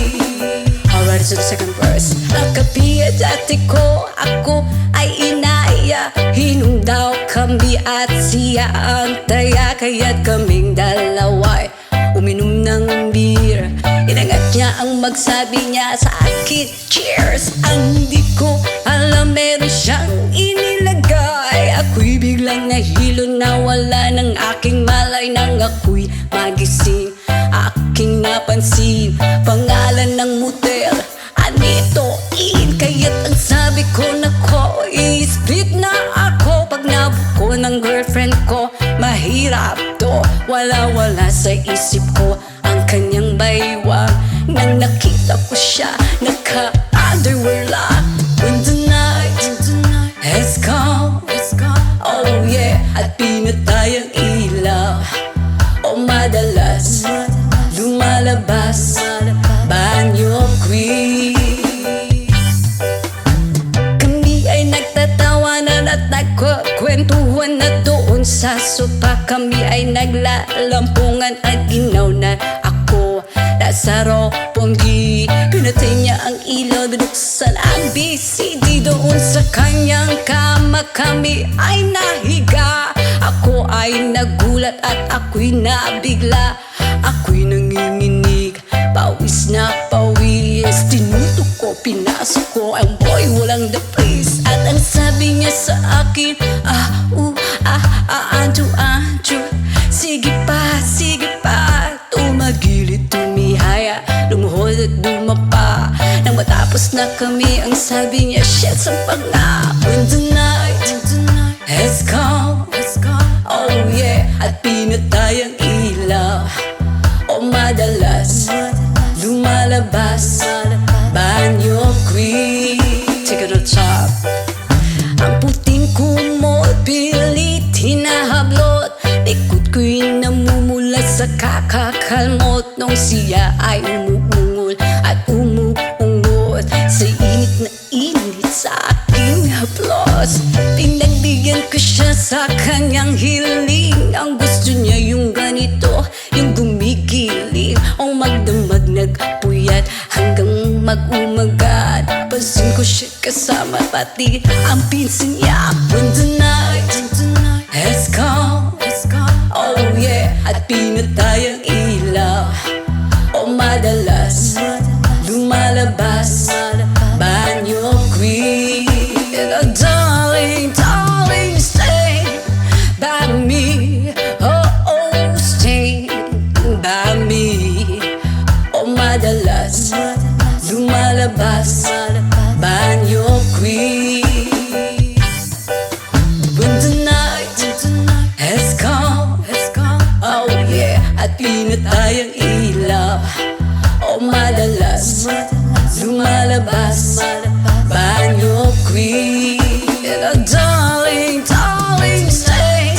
Alright, so the second verse. Nakapiya dati ko, ako ay inaya. Hinundaw kami at siya ang taya, kaya't kaming dalaway uminom ng beer. Inangat niya ang magsabi niya sa akin, cheers. Ang hindi ko alam, meron siyang inilagay. Ako'y biglang nahilo, nawala ng aking malay. Nang ako'y magising, aking napansin pangalan ng motel, Anito Inn. Kaya't ang sabi ko, nako, i-split na ako. Pag nabuko ng girlfriend ko, mahirap to. Wala-wala sa isip ko ang kanyang baywang. Nang nakita ko siya, naka-underwear lang. When the night has come, oh yeah, at pinatay ang ilaw, oh madalas lumalabas banyo queen. Kami ay nagtatawanan at nagkukwentuhan na doon sa sopa. Kami ay naglalampungan at ginaw na ako nasa Roppongi. Pinatay niya ang ilaw, binuksan ang BCD. Doon sa kanyang kama kami ay nahiga. Ako ay nagulat at ako'y nabigla. Ako'y nanginginig, pawis na pawis. Tinutok ko, pinasok ko ang boy, walang the place. At ang sabi niya sa akin, anjo, sige pa, tumagilid, tumihaya, lumuhod at dumapa. Nang matapos na kami, ang sabi niya, shit, sampag na. When the night has come, oh yeah, at pinatay ang ilaw. O madalas lumalabas banyo queen. Take it to the top. Ang puting kumot, pilit hinahablot, likod ko'y namumulat sa kakakalmot. Nung siya ay umuungol at umuungot sa init sa aking haplos. Pinagbigyan ko siya sa kanyang hiling. Ang gusto niya yung ganito, yung gumigiling o magdamag nagpuyat hanggang mag-umagat. Pansin ko siya kasama pati ang pinsan niya. When the night has come, oh yeah, at pinatay ang ilaw. O madalas lumalabas banyo queen. Oh darling, stay by me. Oh, stay by me. O madalas lumalabas banyo queen. When the night has come, oh yeah, at pinatay ang ilaw. O madalas lumalabas banyo queen. Oh darling, stay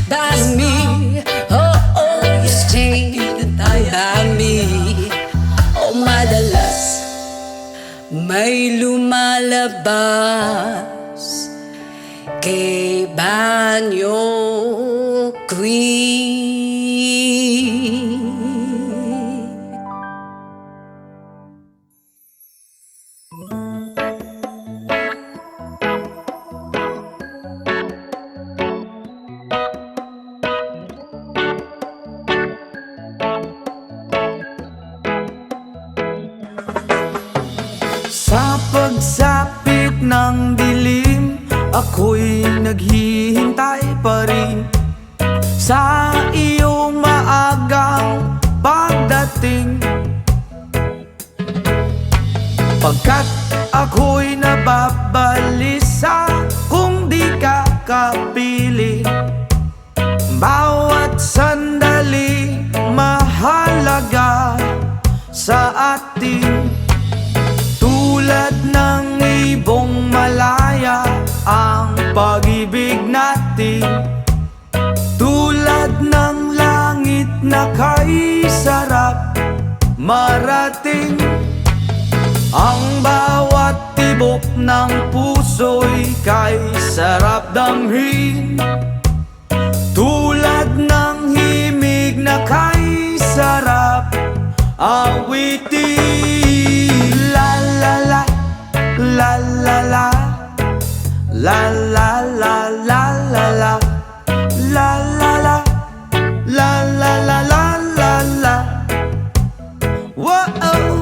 by me. Oh, stay by me. O madalas may lumalabas kay banyo queen. Sa pagsapit ng dilim, ako'y naghihintay pa rin sa iyong maagang pagdating. Pagkat ako'y nababalisa kung di ka kapiling. Bawat sandali mahalaga sa atin. Tulad ng ibong malaya ang pag-ibig natin. Tulad ng langit na kay sarap marating. Ang bawat tibok ng puso'y kay sarap damhin. Tulad ng himig na kay sarap awitin. La la la, la la la, la la la la la la, la la la, la la la la la la. Whoa.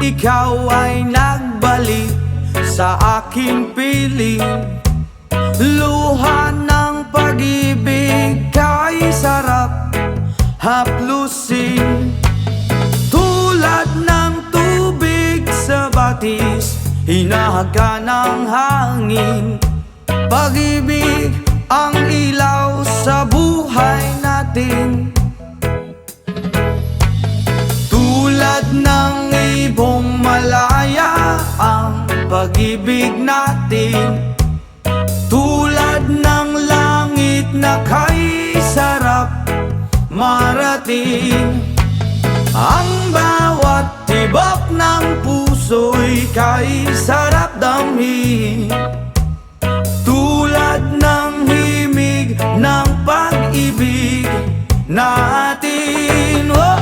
Ikaw ay nagbalik sa aking piling. Luha ng pag-ibig kay sarap haplusin. Tulad ng tubig sa batis, hinahaga ng hangin. Pag-ibig ang ilaw sa buhay natin. Tulad ng ibong malaya ang pag-ibig natin. Tulad ng langit na kay sarap marating. Ang bawat tibok ng puso'y kay sarap damhin. Tulad ng himig ng pag-ibig natin. Oh,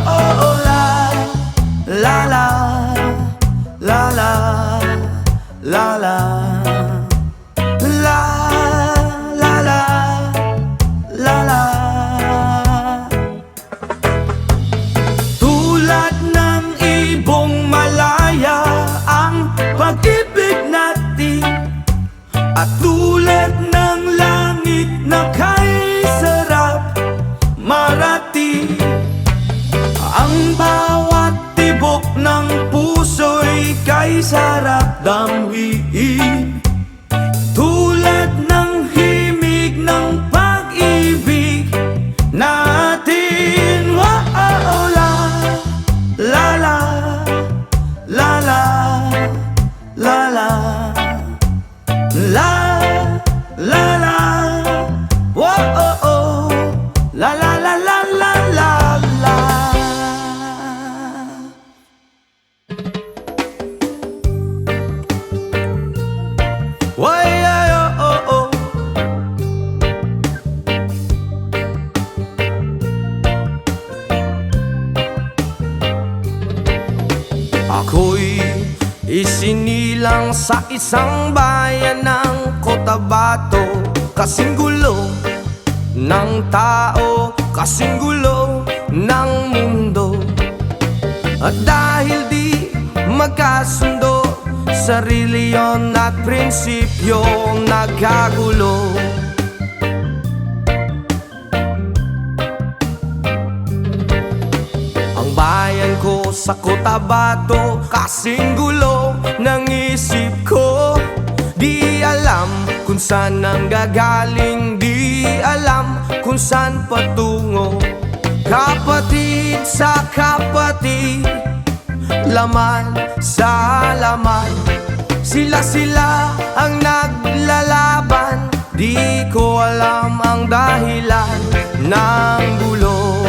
At tulad ng langit na kay sarap marating, ang bawat tibok ng puso'y kay sarap damhiin. Tulad ng himig ng pag-ibig natin. Wow, la la la la la la la la la la. Wow, la la la la la la la. Why, oh, oh. Ako'y isinilang sa isang bayan ng Cotabato. Kasing gulo ng tao, kasing gulo ng mundo. At dahil di magkasundo sa reliyon at prinsipyo, nagkagulo. Ang bayan ko sa Cotabato, kasing gulo ng isip ko. Di alam kung saan ang gagaling, di alam kung saan patungo. Kapatid sa kapatid, laman sa laman, sila ang naglalaban. Di ko alam ang dahilan ng gulo.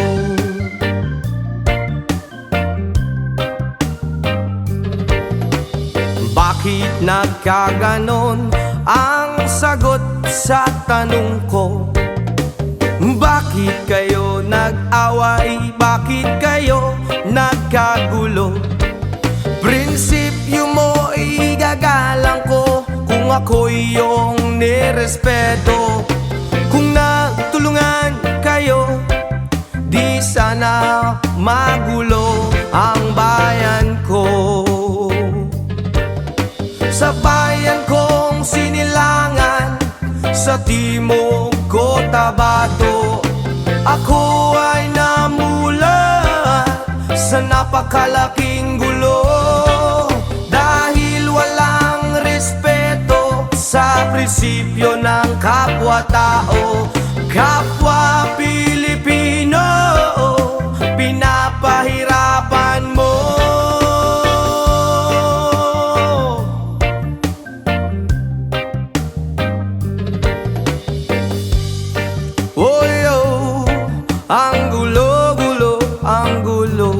Bakit nagkaganon? Ang sagot sa tanong ko. Bakit kayo nag-away? Bakit kayo nagkagulo? Prinsipyo mo igagalang ko kung ako'y iyong nirespeto. Kung nagtulungan kayo, di sana magulo ang bayan ko. Sa bayan kong sinilangan, sa timog Cotabato, ako ay namulat sa napakalaking gulo. Dahil walang respeto sa prinsipyo ng kapwa-tao, kapwa Pilipino, pinapahirapan mo. Ang gulo, ang gulo.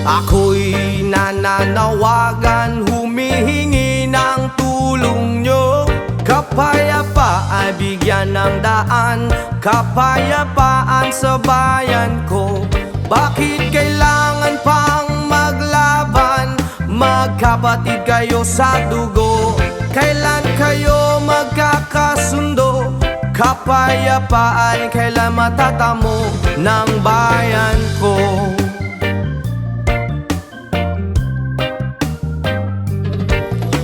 Ako'y nananawagan, humihingi ng tulong nyo. Kapayapaan, bigyan ng daan, kapayapaan sa bayan ko. Bakit kailangan pang maglaban? Magkapatid kayo sa dugo. Kailan kayo magkakasundo? Kapayapaan kailan matatamo ng bayan ko.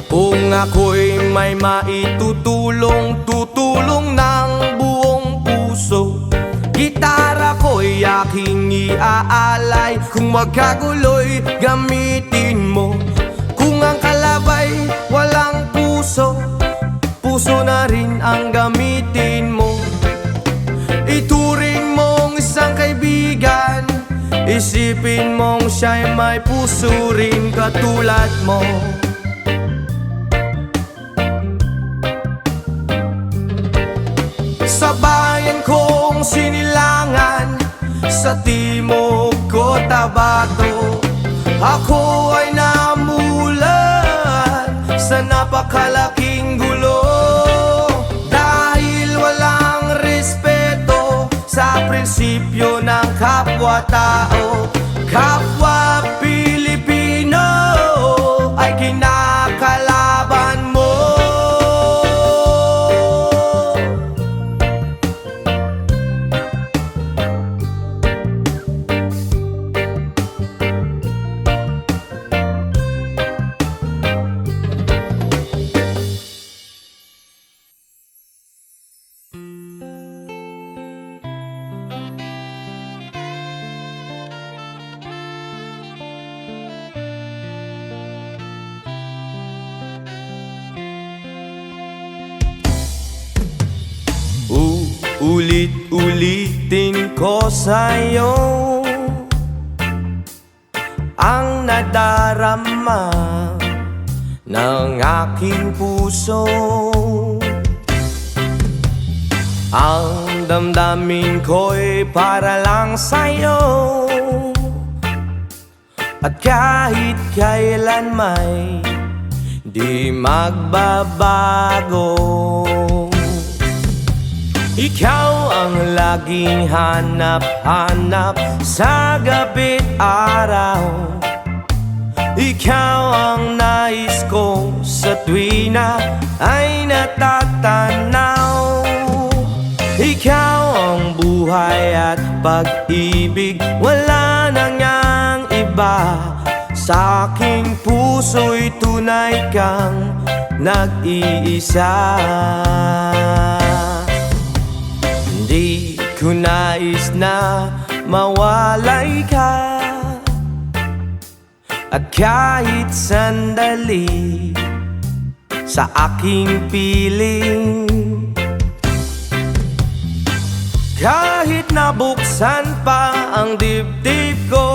Kung ako'y may maitutulong, tutulong ng buong puso. Gitara ko'y aking iaalay, kung magkagulo'y gamitin mo. Kung ang kalabay walang puso, puso na rin ang gamitin mo. Ituring mong isang kaibigan, isipin mong siya'y may puso rin katulad mo. Sa bayan kong sinilangan, sa timog Cotabato, ako ay namulat sa napakalaking gulo. Dahil walang respeto sa prinsipyo ng kapwa-tao, kapwa Pilipino ay kinakalaban mo. Ulit-ulitin ko sa'yo ang nadarama ng aking puso. Ang damdamin ko'y para lang sa'yo, at kahit kailan may di magbabago. Ikaw ang laging hanap-hanap sa gabi't araw. Ikaw ang nais ko sa tuwi na ay natatanaw. Ikaw ang buhay at pag-ibig, wala nang ngang iba. Sa aking puso'y tunay kang nag-iisa. Di ko nais na mawalay ka, at kahit sandali sa aking piling. Kahit nabuksan pa ang dibdib ko,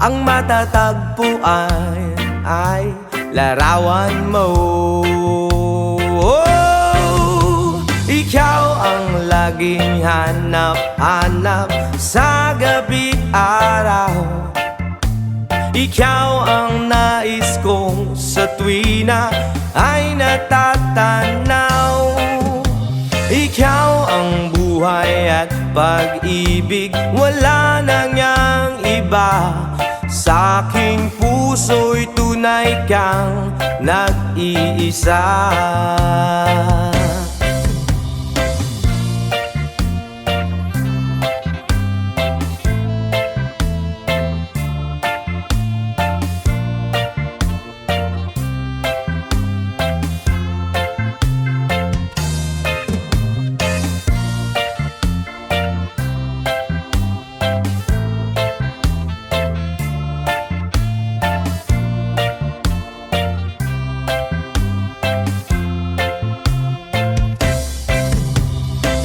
ang matatagpuan ay larawan mo. Ikaw ang laging hanap-hanap sa gabi't araw. Ikaw ang nais kong sa tuwi na ay natatanaw. Ikaw ang buhay at pag-ibig, wala nang ngang iba. Sa aking puso'y tunay kang nag-iisa.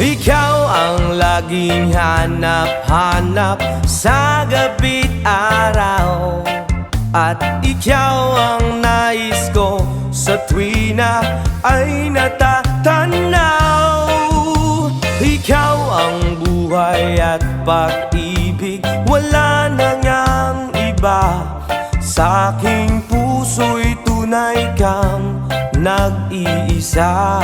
Ikaw ang laging hanap-hanap sa gabi't araw, at ikaw ang nais ko sa tuwi na ay natatanaw. Ikaw ang buhay at pag-ibig, wala nang ngang iba. Sa aking puso'y tunay kang nag-iisa.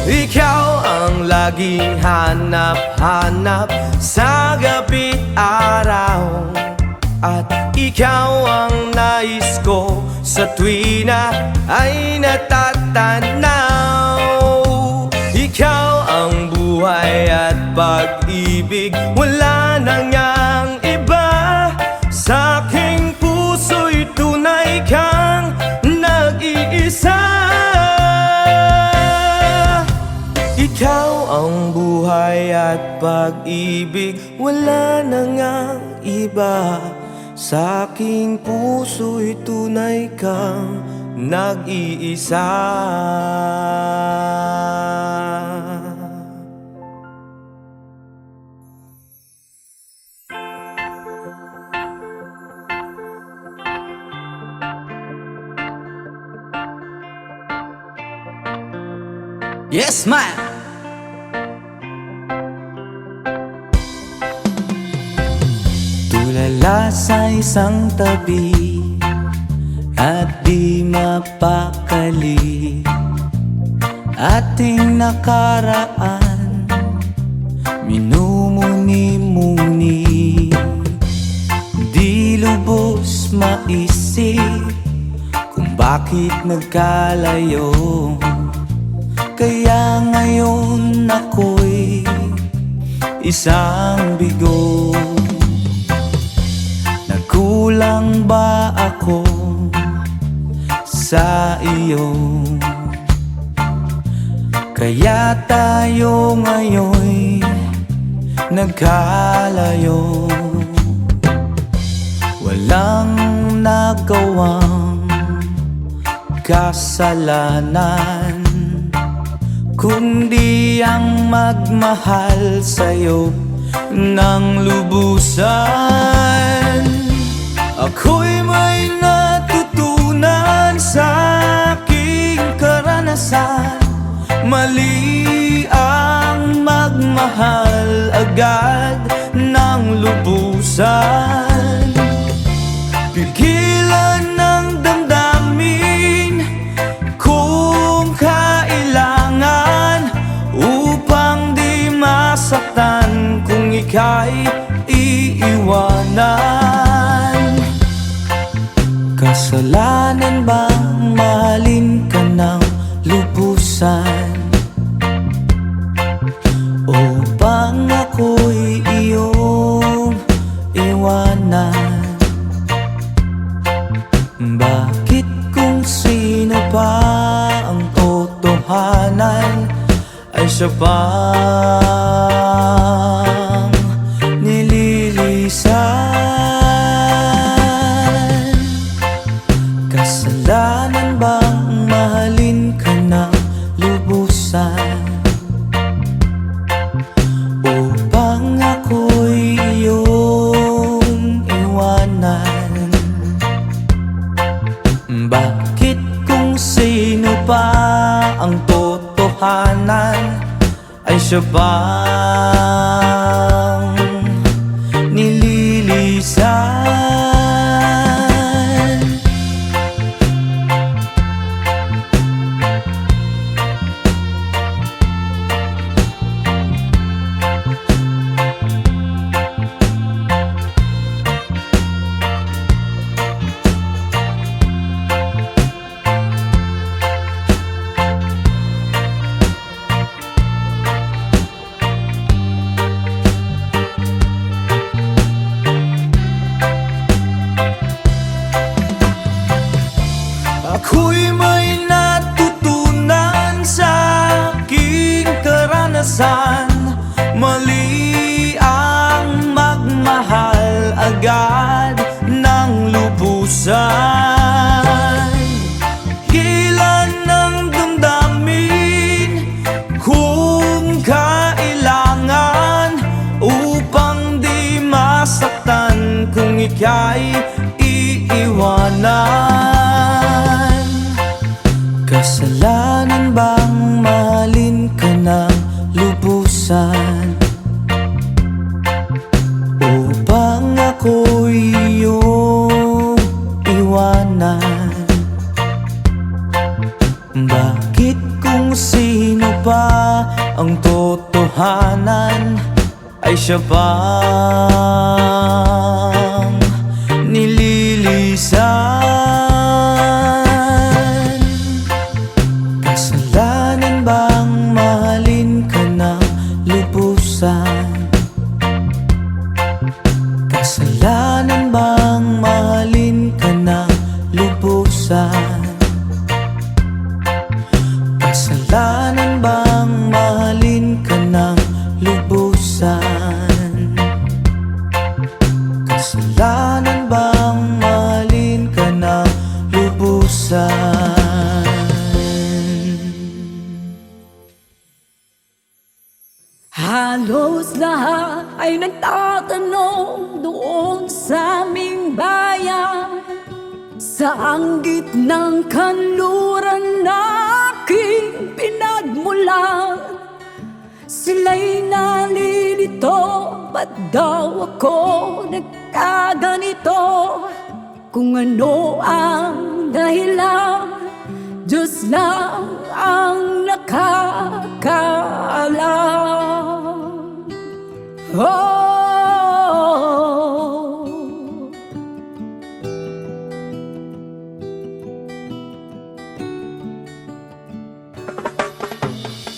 Ikaw ang laging hanap-hanap sa gabi't araw, at ikaw ang nais ko sa tuwi na ay natatanaw. Ikaw ang buhay at pag-ibig, wala nang ngang iba. Sa aking puso'y tunay kang nag-iisa. Ikaw ang buhay at pag-ibig, wala nang ngang iba. Sa aking puso'y tunay kang nag-iisa. Yes, man! Tulala sa isang tabi at di mapakali, ating nakaraan minumuni-muni. Di lubos maisip kung bakit nagkalayo, kaya ngayon ako'y isang bigo. Nagkulang ba ako sa iyo? Kaya tayo ngayon'y nagkalayo. Walang nagawang kasalanan, kundi ang magmahal sa'yo ng lubusan. Ako'y may natutunan sa aking karanasan, mali ang magmahal agad ng lubusan. Pigilan ng damdamin kung kailangan, upang di masaktan kung ika'y iiwanan. Kasalanan bang mahalin ka ng lubusan, upang ako'y iyong iwanan? Bakit kung sino pa ang totohanan ay siya pang nililisan? Kasalanan bang mahalin ka ng lubusan, upang ako'y iyong iwanan? Bakit kung sino pa ang totohanan ay siya pang nililisan? Ako'y may natutunan sa aking karanasan, mali ang magmahal agad ng lubusan. Hilan ng damdamin kung kailangan, upang di masaktan kung ika'y iiwanan. Kasalanan bang mahalin ka ng lubusan, upang ako'y iyong iwanan? Bakit kung sino pa ang totohanan ay siya pang nililisan? Kasalanan bang mahalin ka ng lubusan, kasalanan bang mahalin ka ng lubusan? Kasalanan bang mahalin ka ng lubusan? Kasalanan bang mahalin ka ng lubusan? Halos lahat ay nagtatanong doon sa aming bayan, saang gitnang kanluran na aking pinagmulan. Sila'y nalilito, ba't daw ako nagkaganito? Kung ano ang dahilan, Diyos lang ang nakakaalam. Oh,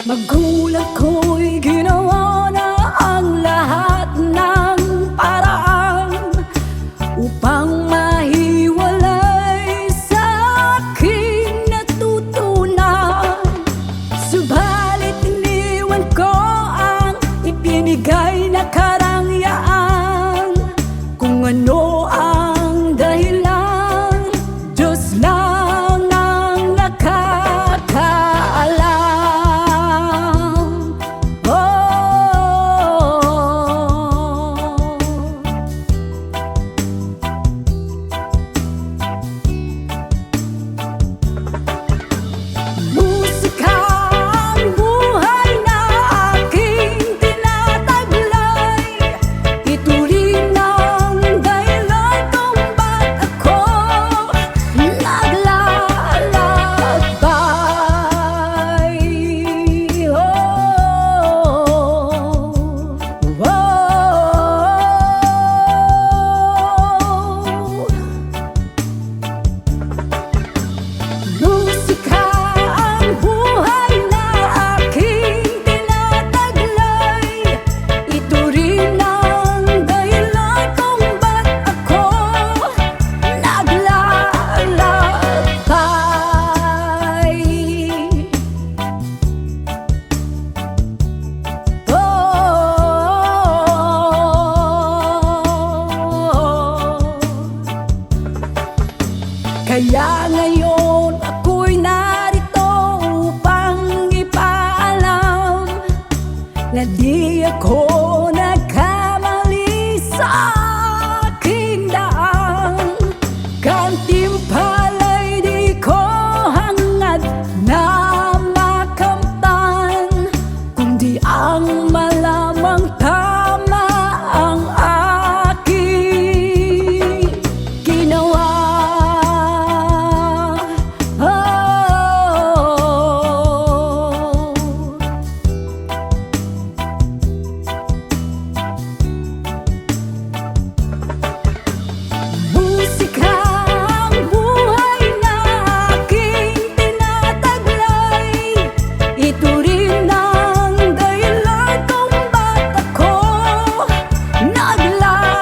magulang ko'y ginawa na ang lahat ng paraan upang mahiwalay sa aking natutunan. Subalit iniwan ko ang ibinigay na karangyaan. Kung ano ang dahilan, Diyos lang ang ko nagkamali sa aking daan. Gantimpala'y di ko hangad na makamtan, kundi ang malamang tama ang aking ginawa. Musika ang buhay na aking tinataglay. Ito rin ang dahilan kung ba't ako naglalakbay.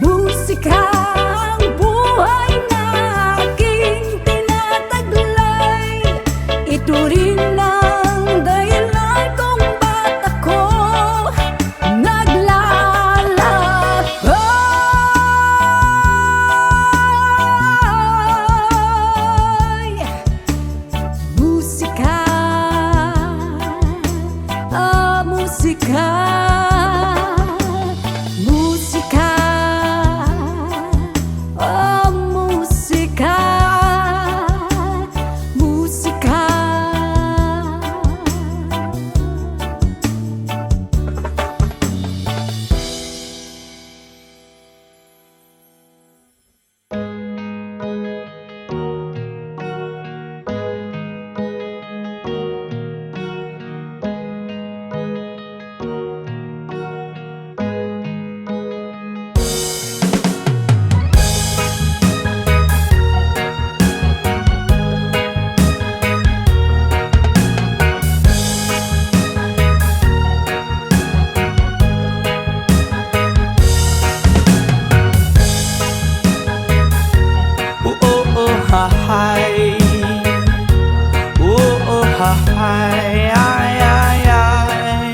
Musika ang buhay na aking tinataglay. Ito rin ang dahilan kung ba't ako naglalakbay. Musika, musika, musika, musika, musika. Ha hay, ha hay, ay ay ay.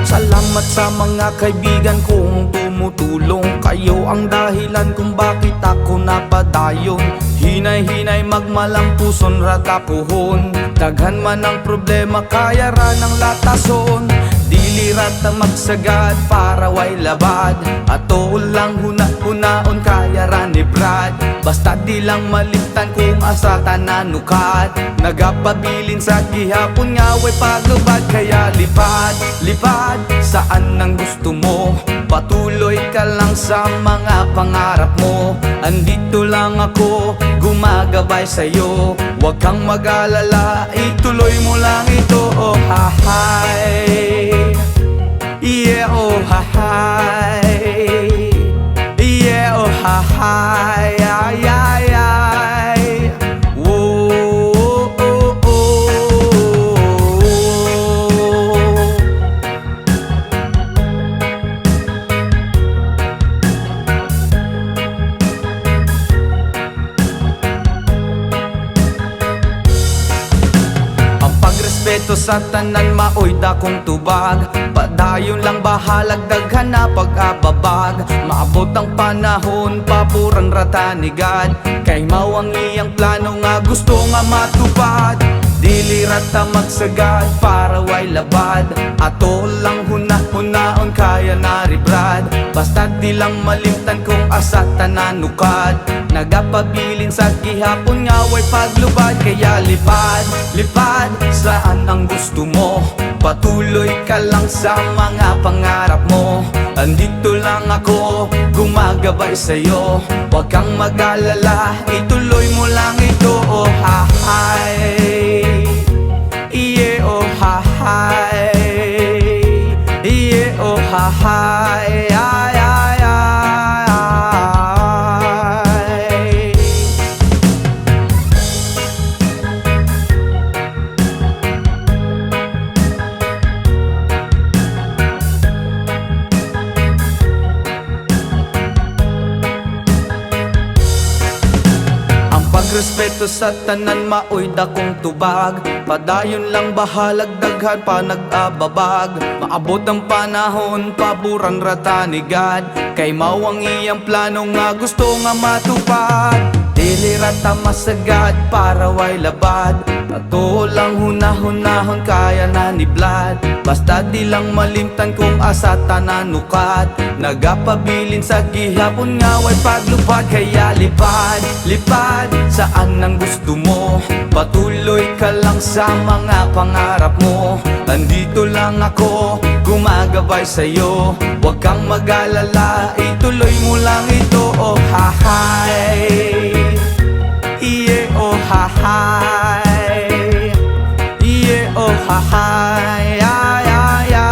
Salamat sa mga kaibigan kong tumutulong. Kayo ang dahilan kung bakit ako napadayon. Hinay-hinay magmalampuson ratapuhon. Daghan man ang problema kaya ra ng latason. Dilirat ang magsagad para way labad. Ato lang huna-hunaon kaya ra ni Brad. Basta di lang malimtan kung asa tananukat. Nagapabilin sa gihapon nga way pagubad. Kaya lipad, lipad saan ang gusto mo. Patuloy ka lang sa mga pangarap mo. Andito lang ako, gumagabay sa'yo. Huwag kang mag-alala, ituloy mo lang ito. Oh ha hay, yeah oh ha hay, yeah oh ha hay, ay ay ay. Oh, oh, oh, oh. Ang pagrespeto sa tanan maoy dakong tubag. Padayon lang bahalag daghan na pag-ababag. Maabot ang panahon papuran rata ni God. Kay mao ang iyang plano nga gusto nga matupad. Dili rata magsagad para way labad. Ato lang huna-hunaon kaya naribrad. Basta di lang malimtan kung asa tananukad. Nagapabilin sa gihapon nga way paglubad. Kaya lipad, lipad saan ang gusto mo. Patuloy ka lang sa mga pangarap mo. Andito lang ako, gumagabay sa'yo. Huwag kang mag-alala, ituloy mo lang ito. Oh ha hay, yeah oh ha hay, yeah oh ha hay, ay ay ay. Pagrespeto sa tanan maoy dakong tubag. Padayon lang bahalag daghan pa nag-ababag. Maabot ang panahon paburan ratanigad. Kay mawang iyang plano nga gusto nga matupad. Dili rata masagad para way labad. Ato lang hunahunahon kaya na ni Vlad. Basta di lang malimtan kung asa tananukat. Nagapabilin sa gihapon nga way paglupad. Kaya lipad, lipad saan ang gusto mo. Patuloy ka lang sa mga pangarap mo. Andito lang ako, gumagabay sa'yo. Huwag kang mag-alala, ituloy mo lang ito. Oh hahay, yeah oh hahay, yeah oh hahay, ay ay ay.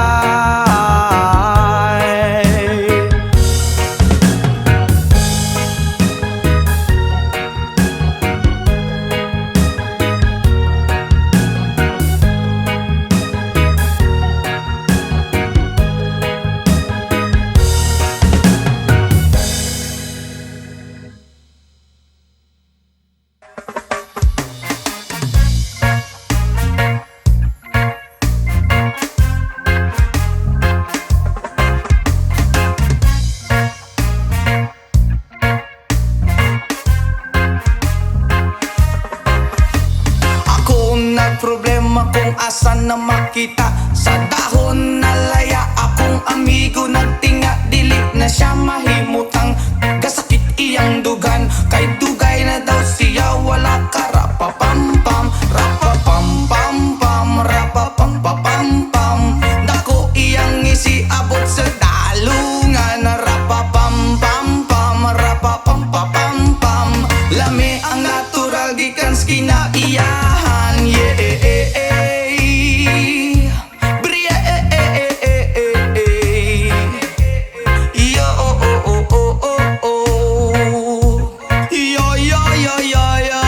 Problema kung asan na makita. Sa dahon na laya akong amigo nagtinga. Dili na siya mahimutang gasakit iyang dugan. Kay dugay na daw siya wala ka. Rapapampam, rapapampampam, rapapampapampam. Dako iyang isiabot sa dalungan. Rapapampampam, rapapampapampam. Lami ang natural gikan kinaiyahan. Yeah, Bria, yo, oh, oh, oh, oh, oh, oh. Yo, yo, yo, yo, yo.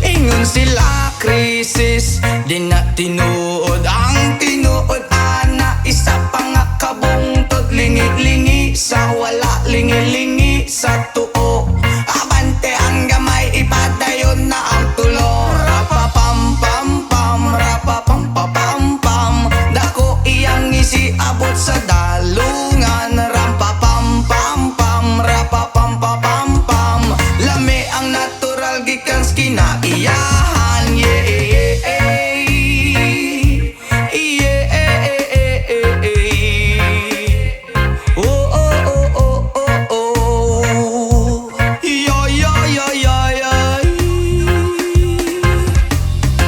Ingon sila krisis, di na tinuod ang tinuod. Ana, isa pa nga kabungtod. Lingi-lingi sa wala, lingi-lingi sa tuo. Abante ang gamay, ipadayon na ang tulo. Rapapampampam, rapapampapampam. Dako iyang isiabot sa dalungan. Rampapampampam, rapapampapampam. Lami ang natural gikan kinaiyahan. Yeah, oh, oh, oh, oh, oh, oh. Yo, yo, yo, yo, yo.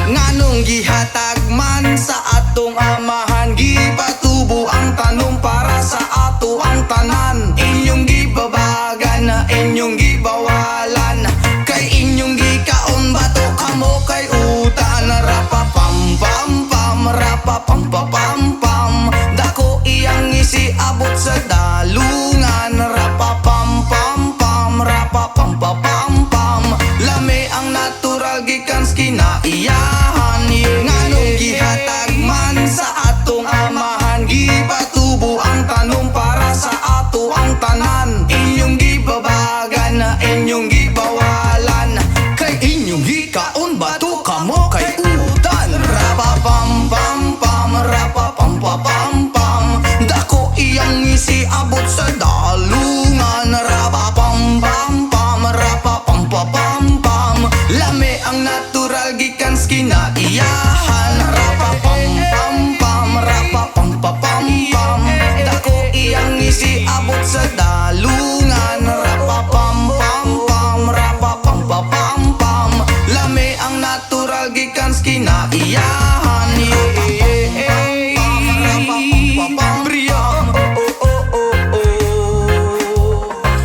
Nganong gihatag man sa atong amahan. Gipatubo ang tanong para sa ato ang tanan. Inyong gibabagan na inyong gibawalan. Kay inyong gikaon bato kamo kay utan. Rapapampampam, rapapampapampam. Dako iyang isiabot sa dalungan. Rapapampampam, rapapampapampam. Lami ang natural gikan kinaiyahan. Nganong gihatag man sa atong amahan. Gipatubo ang tanong para sa ato ang tanan. Inyong gibabagan na inyong gibawalan. Kay inyong gikaon bato kamo kay utan. Rapapampampam, rapapampapampam. Dako iyang isiabot sa dalungan. Rapapampampam, rapapampapampam. Lami ang natural gikan kinaiyahan. Rapapampampam, rapapampapampam. Dako iyang isiabot sa dalungan. Rapapampampam, rapapampapampam. Lami ang natural gikan kinaiyahan. Bria, oh, oh, oh, oh, oh.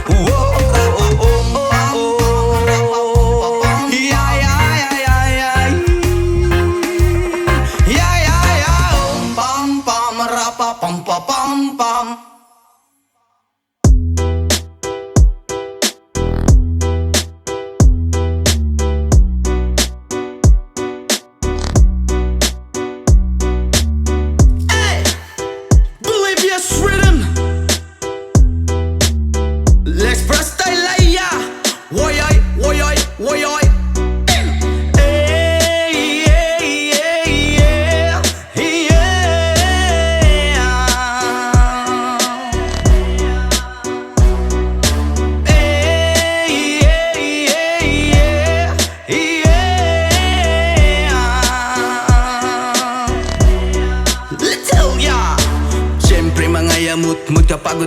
Whoa, oh, oh, oh, oh, oh. Yeah, yeah, yeah, yeah, yeah. Yeah, yeah, yeah. Pam, pam, rapapam, pam, pam. Rhythm. Let's press style, yeah. Warrior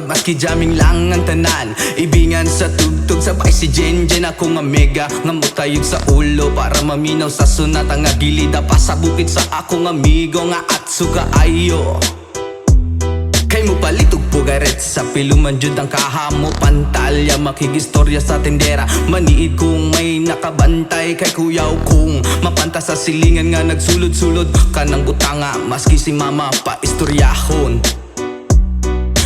pagod maski jamming lang ang tanan. Ibingan sa tugtog sabay si Jenjen ako nga mega nga mutayog sa ulo para maminaw sa sunata nga gilida pa sa bukid sa akong amigo nga atso kaayo. Kay mo palitog pugaret sa piluman jud ang kahamo pantalya makigistorya sa tendera maniid kung may nakabantay kay kuyaw kung mapanta sa silingan nga nagsulod-sulod kanang butanga maski si mama pa istoryahon.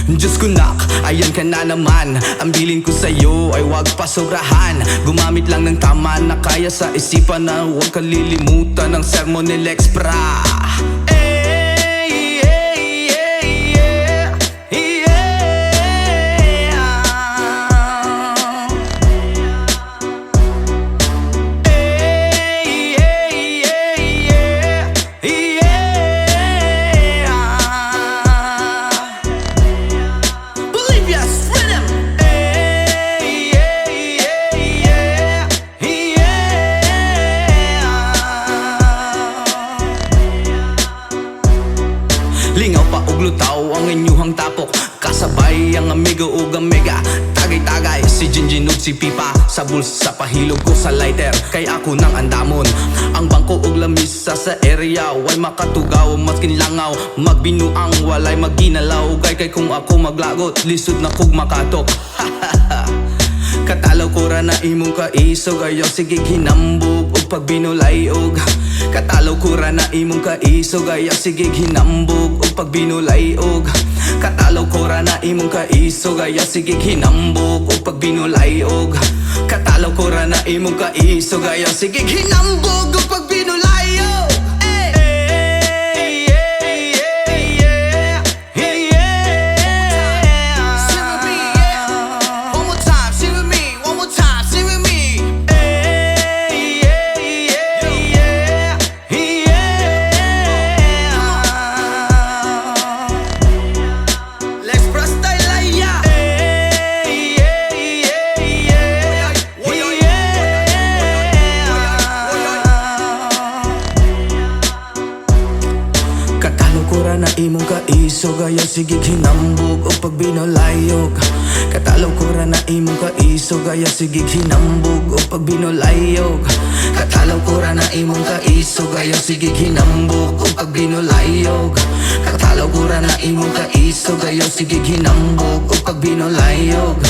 Diyos ko nak, ayan ka na naman. Ang bilin ko sa'yo ay wag pa sobrahan. Gumamit lang ng tama na kaya sa isipan na huwag kalilimutan ng sermon ni Lex Pra. Lingaw pa og lutaw ang inyuhang tapok kasabay ang amigo ug ang mega tagay-tagay si Jinjin ug si Pipa sa bulsa pahilog ko sa lighter kay ako nang andamon ang bangko ug lamisa sa area way makatugaw maskin langaw magbinuang walay maginalaw kay kung ako maglagot lisod na kog makatok. Katalaw ko ra na imong kaisog ayaw sige hinambog og pagbinulay og katalaw ko ra na imong kaisog ayaw sige hinambog og pagbinulay og katalaw ko ra na imong kaisog ayaw sige hinambog og pagbinulay og katalaw ko ra na imong kaisog ayaw sige hinambog og pagbinulay og na imong kaisog ayaw sige hinambog o pagbinolayog katalaw ko ra na imong kaisog ayaw sige hinambog o pagbinolayog katalaw ko ra na imong kaisog ayaw sige hinambog o pagbinolayog katalaw ko ra na imong kaisog ayaw sige hinambog o pagbinolayog